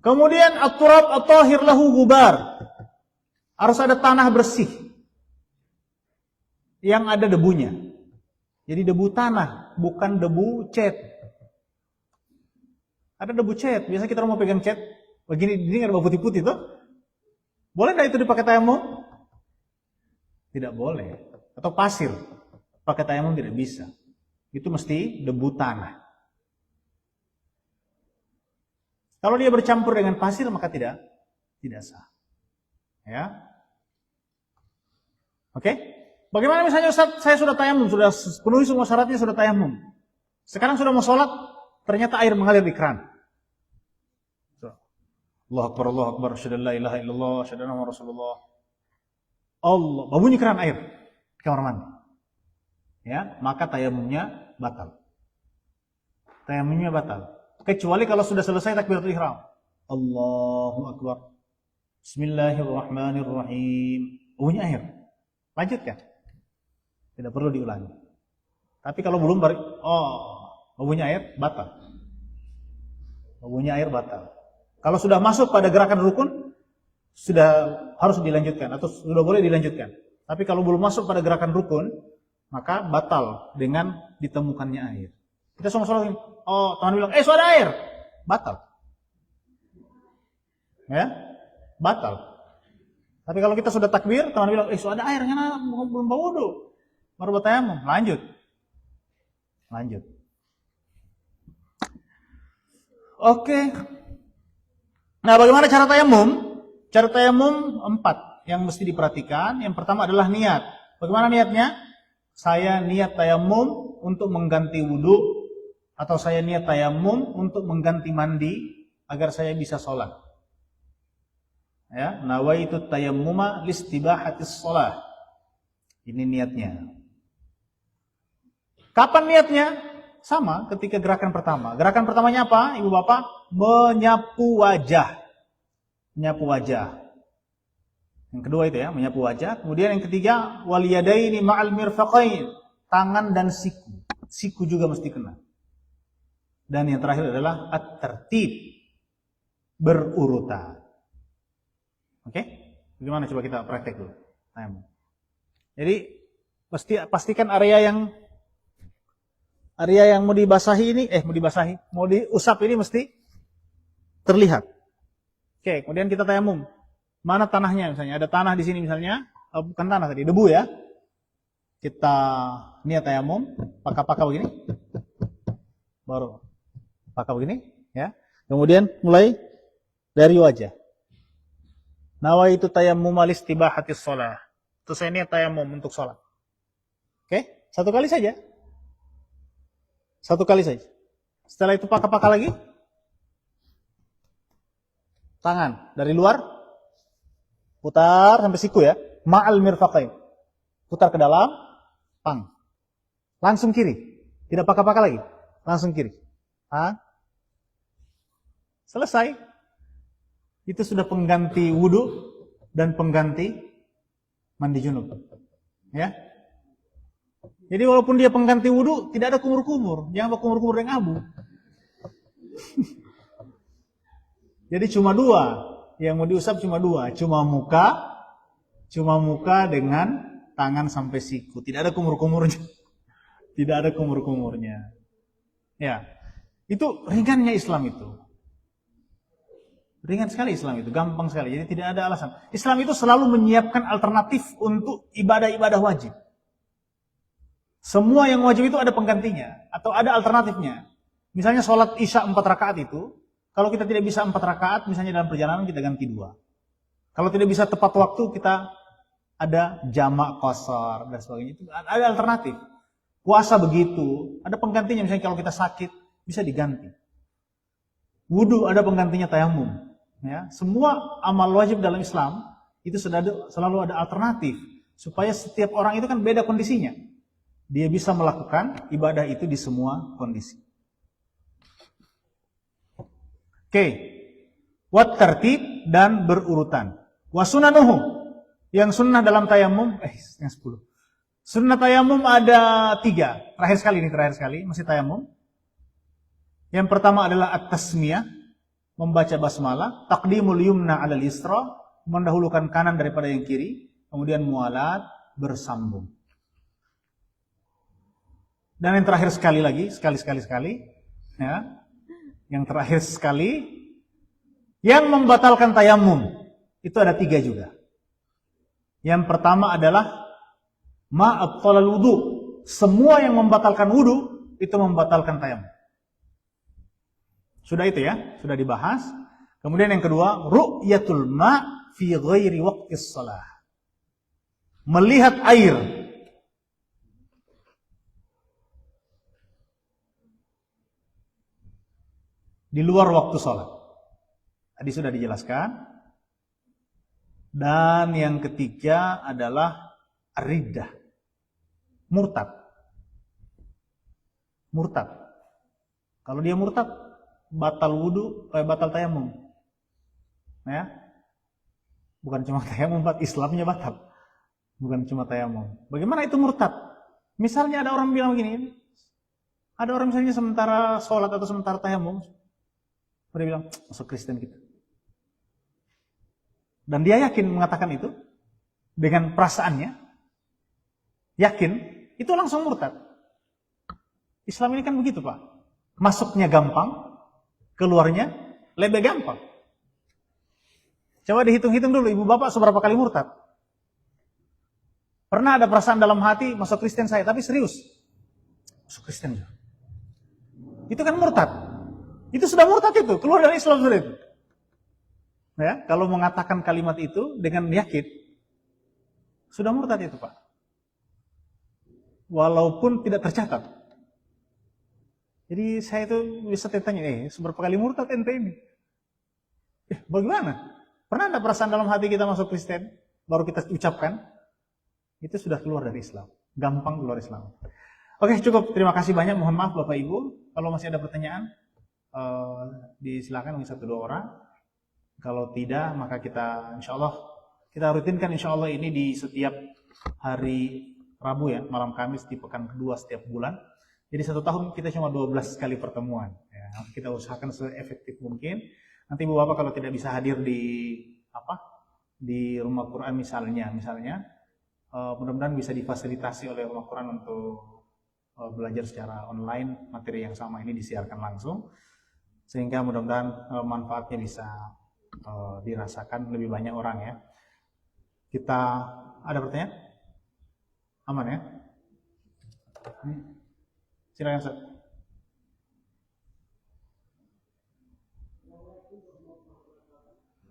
Kemudian at-turab at-tahir lahu gubar. Harus ada tanah bersih yang ada debunya. Jadi debu tanah, bukan debu cat. Ada debu cat. Biasa kita mau pegang cat, begini ada bau putih-putih tuh. Boleh enggak itu dipakai tayamum? Tidak boleh. Atau pasir. Pakai tayamum tidak bisa. Itu mesti debu tanah. Kalau dia bercampur dengan pasir maka tidak sah. Ya. Oke? Bagaimana misalnya Ustaz, saya sudah tayamum, sudah penuhi semua syaratnya, sudah tayamum. Sekarang sudah mau sholat, ternyata air mengalir di keran. Allahu Akbar, asyhadu an la ilaha illallah, asyhadu anna Rasulullah. Allah, bunyi keran air di kamar mandi. Ya, maka tayamumnya batal. Tayamumnya batal. Kecuali kalau sudah selesai takbiratul ihram. Allahu Akbar. Bismillahirrahmanirrahim. Bunyi air. Lanjutkan. Tidak perlu diulangi. Tapi kalau belum bunyi air batal. Bunyi air batal. Kalau sudah masuk pada gerakan rukun, sudah harus dilanjutkan atau sudah boleh dilanjutkan. Tapi kalau belum masuk pada gerakan rukun, maka batal dengan ditemukannya air. Kita semua sholat, oh teman bilang, sudah air, batal. Ya, batal. Tapi kalau kita sudah takbir, teman bilang, sudah air, karena belum bawa wudu, baru bertayamum, lanjut. Oke. Nah, bagaimana cara tayamum? Cara tayamum 4 yang mesti diperhatikan. Yang pertama adalah niat. Bagaimana niatnya? Saya niat tayamum untuk mengganti wudu, atau saya niat tayamum untuk mengganti mandi agar saya bisa sholat. Ya, nawaitu tayammuma listibahatis sholat. Ini niatnya. Kapan niatnya? Sama ketika gerakan pertama. Gerakan pertamanya apa, ibu bapak? Menyapu wajah. Menyapu wajah. Yang kedua itu ya, menyapu wajah. Kemudian yang ketiga, waliyadaini ma'al mirfaqain. Tangan dan siku. Siku juga mesti kena. Dan yang terakhir adalah at-tertib. Berurutan. Oke? Bagaimana coba kita praktek dulu. Jadi pastikan area yang mau dibasahi ini, mau diusap ini mesti terlihat. Oke, kemudian kita tayamum. Mana tanahnya misalnya? Ada tanah di sini misalnya, bukan tanah tadi, debu ya. Kita niat tayamum, pakai begini. Baru pakai begini, ya. Kemudian mulai dari wajah. Nawaitu tayammum listibahatis shalah. Itu saya niat tayamum untuk sholat. Oke, satu kali saja. Setelah itu pakai lagi. Tangan dari luar, putar sampai siku ya, ma'al mirfaqain. Putar ke dalam, pang. Langsung kiri, tidak pakai lagi, langsung kiri. Selesai. Itu sudah pengganti wudu dan pengganti mandi junub. Ya. Jadi walaupun dia pengganti wudu, tidak ada kumur-kumur. Jangan kumur-kumur yang abu. Jadi cuma 2. Yang mau diusap cuma 2. Cuma muka dengan tangan sampai siku. Tidak ada kumur-kumurnya. Tidak ada kumur-kumurnya. Ya. Itu ringannya Islam itu. Ringan sekali Islam itu, gampang sekali. Jadi tidak ada alasan. Islam itu selalu menyiapkan alternatif untuk ibadah-ibadah wajib. Semua yang wajib itu ada penggantinya atau ada alternatifnya. Misalnya sholat isya 4 rakaat itu, kalau kita tidak bisa 4 rakaat, misalnya dalam perjalanan kita ganti 2. Kalau tidak bisa tepat waktu, kita ada jamak qashar dan sebagainya. Itu ada alternatif. Puasa begitu, ada penggantinya. Misalnya kalau kita sakit, bisa diganti. Wudu ada penggantinya tayamum. Ya, semua amal wajib dalam Islam itu selalu ada alternatif supaya setiap orang itu kan beda kondisinya. Dia bisa melakukan ibadah itu di semua kondisi. Oke. Wat tertib dan berurutan. Wa sunanuhu. Yang sunnah dalam tayamum, yang 10. Sunnah tayamum ada 3. Terakhir sekali, masih tayamum. Yang pertama adalah at-tasmiyah, membaca basmalah, taqdimul yumna 'alal yusra, mendahulukan kanan daripada yang kiri, kemudian mualat, bersambung. Dan yang terakhir sekali, ya. Yang terakhir sekali, yang membatalkan tayamum, itu ada 3 juga. Yang pertama adalah ma'abtalal wudu. Semua yang membatalkan wudu, itu membatalkan tayamum. Sudah itu ya, sudah dibahas. Kemudian yang kedua, ru'yatul ma' fi ghairi waqtis shalah. Melihat air di luar waktu sholat. Tadi sudah dijelaskan. Dan yang ketiga adalah riddah. Murtad. Kalau dia murtad, batal wudu, batal tayamum. Ya. Bukan cuma tayamum, Islamnya batal. Bukan cuma tayamum. Bagaimana itu murtad? Misalnya ada orang bilang begini, ada orang misalnya sementara sholat atau sementara tayamum, dia bilang, masuk Kristen kita. Dan dia yakin mengatakan itu, dengan perasaannya, yakin, itu langsung murtad. Islam ini kan begitu, Pak. Masuknya gampang, keluarnya lebih gampang. Coba dihitung-hitung dulu, ibu bapak seberapa kali murtad? Pernah ada perasaan dalam hati masuk Kristen saya, tapi serius. Masuk Kristen juga. Itu kan murtad. Itu sudah murtad itu, keluar dari Islam sudah itu. Ya, kalau mengatakan kalimat itu dengan yakin, sudah murtad itu, Pak. Walaupun tidak tercatat. Jadi saya itu bisa tanya, seberapa kali murtad ente ini? Bagaimana? Pernah ada perasaan dalam hati kita masuk Kristen, baru kita ucapkan, itu sudah keluar dari Islam. Gampang keluar Islam. Oke, cukup. Terima kasih banyak. Mohon maaf Bapak Ibu. Kalau masih ada pertanyaan, disilakan mungkin 1-2 orang. Kalau tidak, maka kita insya Allah, kita rutinkan insya Allah ini di setiap hari Rabu ya, malam Kamis di pekan kedua setiap bulan. Jadi 1 tahun kita cuma 12 kali pertemuan. Ya, kita usahakan seefektif mungkin. Nanti Ibu Bapak kalau tidak bisa hadir di rumah Quran misalnya, mudah-mudahan bisa difasilitasi oleh rumah Quran untuk belajar secara online materi yang sama ini disiarkan langsung, sehingga mudah-mudahan manfaatnya bisa dirasakan lebih banyak orang ya. Kita ada pertanyaan? Aman ya? Silakan Ustaz.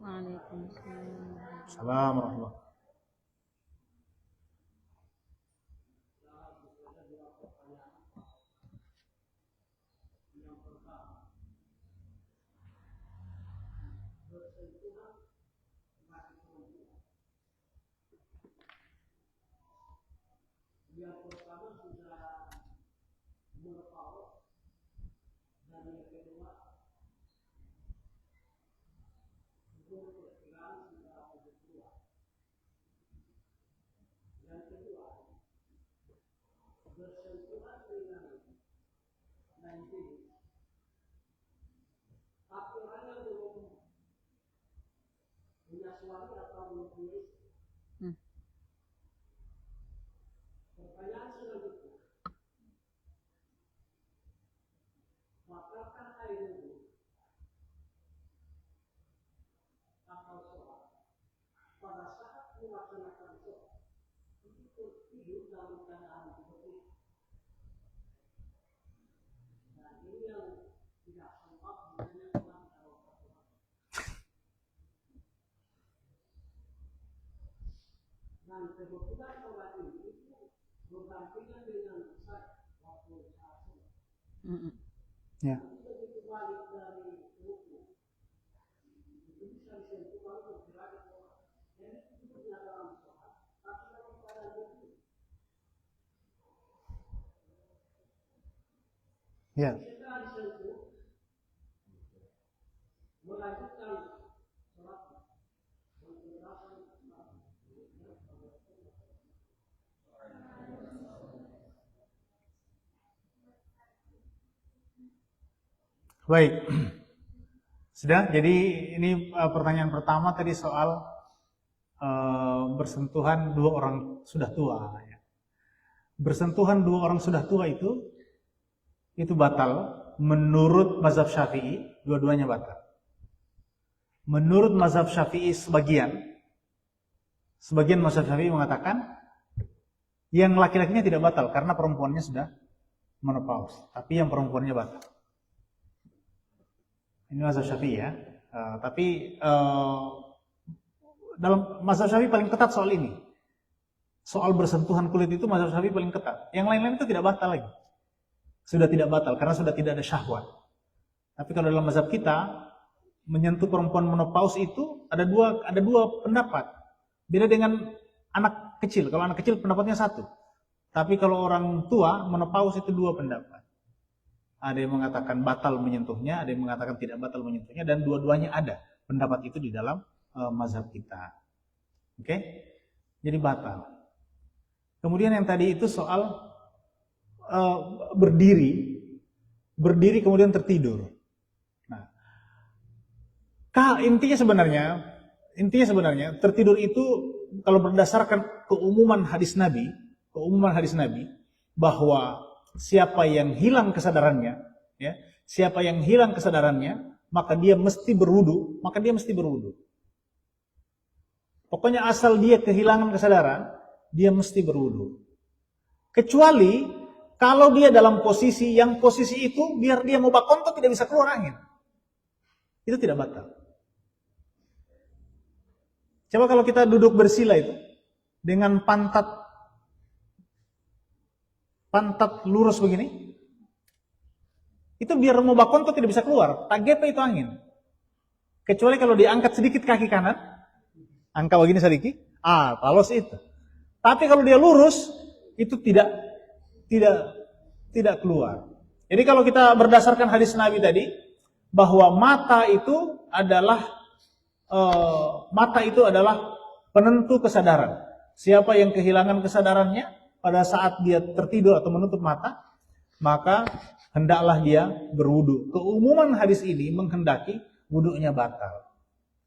Waalaikumsalam. Assalamualaikum. Ya. Ya. Baik. Sudah, jadi ini pertanyaan pertama tadi soal bersentuhan 2 orang sudah tua. Ya. Bersentuhan 2 orang sudah tua itu batal. Menurut mazhab Syafi'i, dua-duanya batal. Menurut mazhab Syafi'i sebagian mazhab Syafi'i mengatakan yang laki-lakinya tidak batal karena perempuannya sudah menopause, tapi yang perempuannya batal. Ini mazhab Syafi'i ya. Tapi dalam mazhab Syafi'i paling ketat soal ini. Soal bersentuhan kulit itu mazhab Syafi'i paling ketat. Yang lain-lain itu tidak batal lagi. Sudah tidak batal karena sudah tidak ada syahwat. Tapi kalau dalam mazhab kita menyentuh perempuan menopause itu ada dua pendapat. Beda dengan anak kecil. Kalau anak kecil pendapatnya 1. Tapi kalau orang tua menopause itu 2 pendapat. Ada yang mengatakan batal menyentuhnya, ada yang mengatakan tidak batal menyentuhnya, dan dua-duanya ada pendapat itu di dalam mazhab kita. Oke? Jadi batal. Kemudian yang tadi itu soal berdiri kemudian tertidur. Nah, intinya sebenarnya tertidur itu kalau berdasarkan keumuman hadis Nabi bahwa siapa yang hilang kesadarannya, ya, siapa yang hilang kesadarannya, maka dia mesti berwudu, Pokoknya asal dia kehilangan kesadaran, dia mesti berwudu. Kecuali kalau dia dalam posisi yang posisi itu biar dia mau bakonto tidak bisa keluar angin. Itu tidak batal. Coba kalau kita duduk bersila itu dengan pantat lurus begini, itu biar mau bakonto tidak bisa keluar, tak gepe itu angin. Kecuali kalau diangkat sedikit kaki kanan, angka begini sedikit, talos itu. Tapi kalau dia lurus, itu tidak keluar. Jadi kalau kita berdasarkan hadis Nabi tadi, bahwa mata itu adalah penentu kesadaran. Siapa yang kehilangan kesadarannya pada saat dia tertidur atau menutup mata, maka hendaklah dia berwudu. Keumuman hadis ini menghendaki wudunya batal.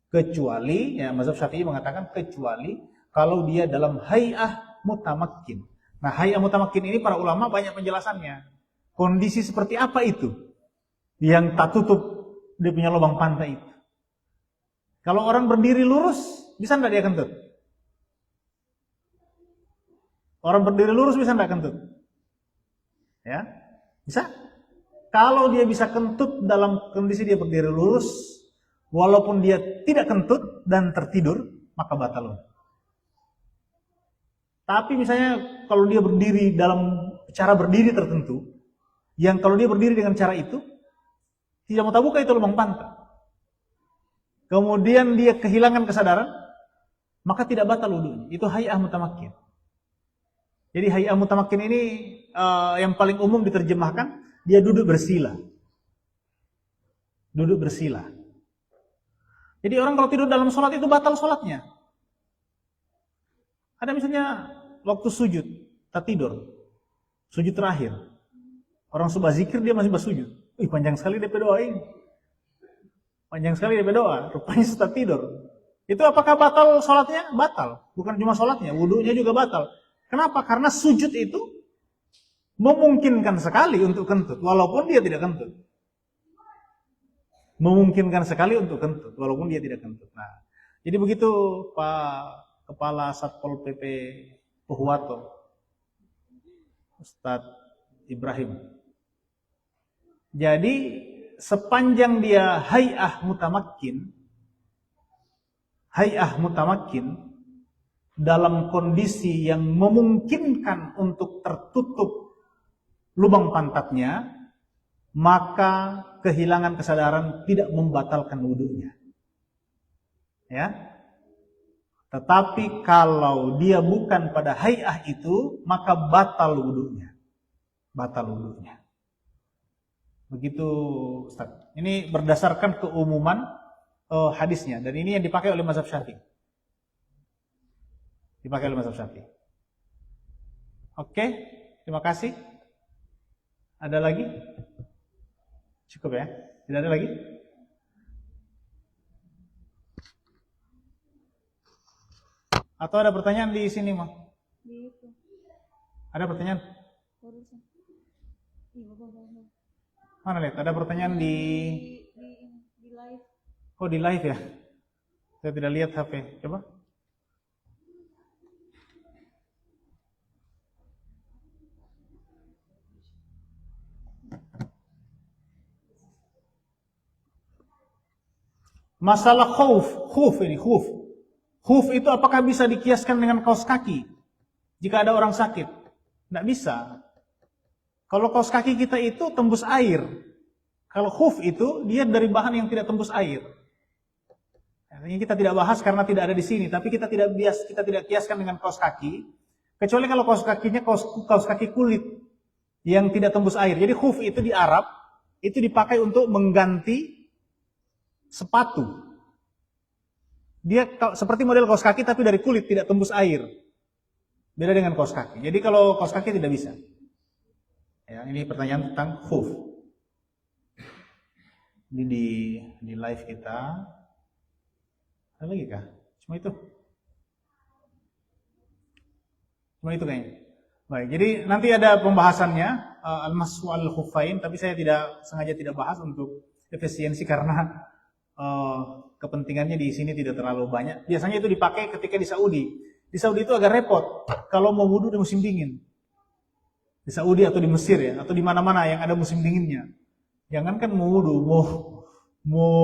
Kecuali, ya mazhab Syafi'i mengatakan kecuali kalau dia dalam hay'ah mutamakkin. Nah, hay'ah mutamakkin ini para ulama banyak penjelasannya. Kondisi seperti apa itu yang tak tutup dia punya lubang pantai itu? Kalau orang berdiri lurus, bisa enggak dia kentut? Orang berdiri lurus bisa enggak kentut? Ya, bisa. Kalau dia bisa kentut dalam kondisi dia berdiri lurus, walaupun dia tidak kentut dan tertidur, maka batal. Tapi misalnya kalau dia berdiri dalam cara berdiri tertentu, yang kalau dia berdiri dengan cara itu, tidak mau tabuka itu lubang pantai. Kemudian dia kehilangan kesadaran, maka tidak batal wudunya. Itu hay'ah mutamakkin. Jadi hay'ah mutamakkin ini yang paling umum diterjemahkan, dia duduk bersila. Duduk bersila. Jadi orang kalau tidur dalam sholat itu batal sholatnya. Ada misalnya waktu sujud, tak tidur. Sujud terakhir. Orang sudah zikir dia masih bersujud. Panjang sekali dia berdoa ini. Panjang sekali dia berdoa. Rupanya sudah tidur. Itu apakah batal sholatnya? Batal. Bukan cuma sholatnya, wudunya juga batal. Kenapa? Karena sujud itu memungkinkan sekali untuk kentut, walaupun dia tidak kentut. Memungkinkan sekali untuk kentut, walaupun dia tidak kentut. Nah, jadi begitu Pak Kepala Satpol PP Pohuwato, Ustadz Ibrahim. Jadi sepanjang dia hay'ah mutamakkin dalam kondisi yang memungkinkan untuk tertutup lubang pantatnya, maka kehilangan kesadaran tidak membatalkan wudunya. Ya. Tetapi kalau dia bukan pada hay'ah itu, maka batal wudunya. Begitu Ustaz. Ini berdasarkan keumuman hadisnya, dan ini yang dipakai oleh mazhab Syafi'i. Oke, terima kasih. Ada lagi? Cukup ya? Tidak ada lagi? Atau ada pertanyaan di sini, Ma? Ada pertanyaan? Mana lihat? Ada pertanyaan di live. Oh, di live ya? Saya tidak lihat HP. Coba. Masalah khuf ini. Khuf itu apakah bisa dikiaskan dengan kaos kaki? Jika ada orang sakit? Tidak bisa. Kalau kaos kaki kita itu tembus air. Kalau khuf itu dia dari bahan yang tidak tembus air. Ini kita tidak bahas karena tidak ada di sini, tapi kita tidak kiaskan dengan kaos kaki, kecuali kalau kaos kakinya kaos kaki kulit yang tidak tembus air. Jadi khuf itu di Arab itu dipakai untuk mengganti sepatu. Dia seperti model kaos kaki tapi dari kulit, tidak tembus air. Beda dengan kaos kaki. Jadi kalau kaos kaki tidak bisa. Ya, ini pertanyaan tentang khuf. Ini di live kita. Ada lagi kah? Cuma itu kayaknya. Baik, jadi nanti ada pembahasannya al-mashu al-khuffain, tapi saya sengaja tidak bahas untuk efisiensi karena kepentingannya di sini tidak terlalu banyak. Biasanya itu dipakai ketika di Saudi. Di Saudi itu agak repot kalau mau wudhu di musim dingin. Di Saudi atau di Mesir ya, atau di mana-mana yang ada musim dinginnya. Jangan kan mau wudhu, mau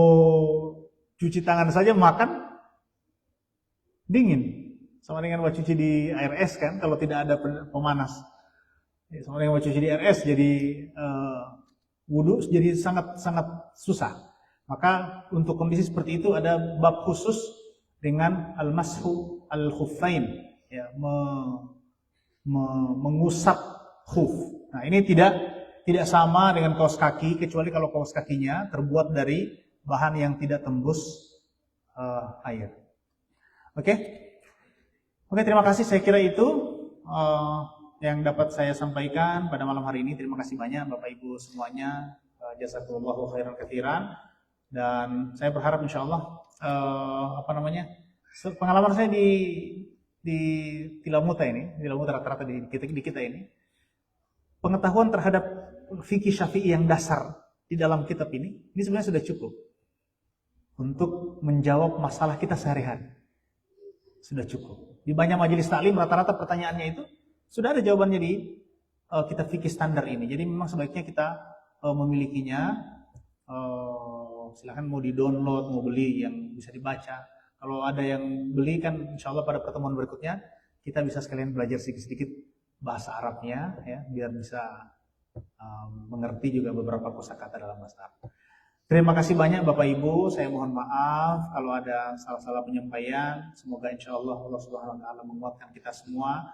cuci tangan saja, makan dingin. Sama dengan buat cuci di air es kan, kalau tidak ada pemanas. Sama dengan buat cuci di air es, jadi wudhu jadi sangat susah. Maka untuk kondisi seperti itu ada bab khusus dengan al-mashu al-khuffain, ya, mengusap khuf. Nah ini tidak sama dengan kaos kaki, kecuali kalau kaos kakinya terbuat dari bahan yang tidak tembus air. Oke? Oke, terima kasih. Saya kira itu yang dapat saya sampaikan pada malam hari ini. Terima kasih banyak Bapak Ibu semuanya. Jazakumullahu khairan katsiran. Dan saya berharap insya Allah pengalaman saya di Tilamuta ini, Tilamuta rata-rata di kita ini, pengetahuan terhadap fikih Syafi'i yang dasar di dalam kitab ini sebenarnya sudah cukup untuk menjawab masalah kita sehari-hari. Sudah cukup. Di banyak majelis taklim rata-rata pertanyaannya itu sudah ada jawabannya di kitab fikih standar ini. Jadi memang sebaiknya kita memilikinya. Silahkan mau di-download, mau beli yang bisa dibaca. Kalau ada yang beli kan insya Allah pada pertemuan berikutnya kita bisa sekalian belajar sedikit-sedikit bahasa Arabnya ya, biar bisa mengerti juga beberapa kosakata dalam bahasa Arab. Terima kasih banyak Bapak Ibu, saya mohon maaf kalau ada salah-salah penyampaian. Semoga insya Allah Allah Subhanahu Wa Taala menguatkan kita semua,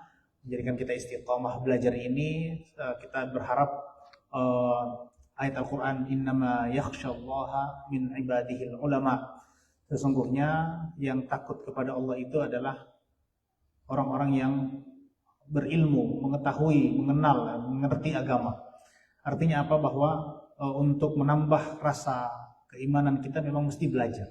menjadikan kita istiqomah belajar ini. Kita berharap ayat Al-Quran innama yakhsyallaha min ibadihil ulama. Sesungguhnya yang takut kepada Allah itu adalah orang-orang yang berilmu, mengetahui, mengenal, mengerti agama. Artinya apa? Bahwa untuk menambah rasa keimanan kita memang mesti belajar.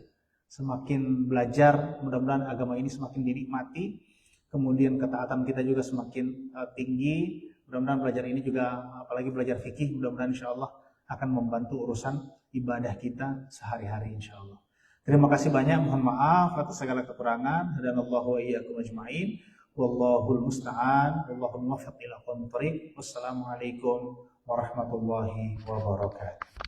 Semakin belajar, mudah-mudahan agama ini semakin dinikmati. Kemudian ketaatan kita juga semakin tinggi. Mudah-mudahan belajar ini juga, apalagi belajar fikih, mudah-mudahan insya Allah akan membantu urusan ibadah kita sehari-hari insya Allah. Terima kasih banyak, mohon maaf atas segala kekurangan. Hadanallahu wa iyyakum ajma'in. Wallahul musta'an. Wallahul muwaffiq ila aqwamit thoriq. Wassalamualaikum warahmatullahi wabarakatuh.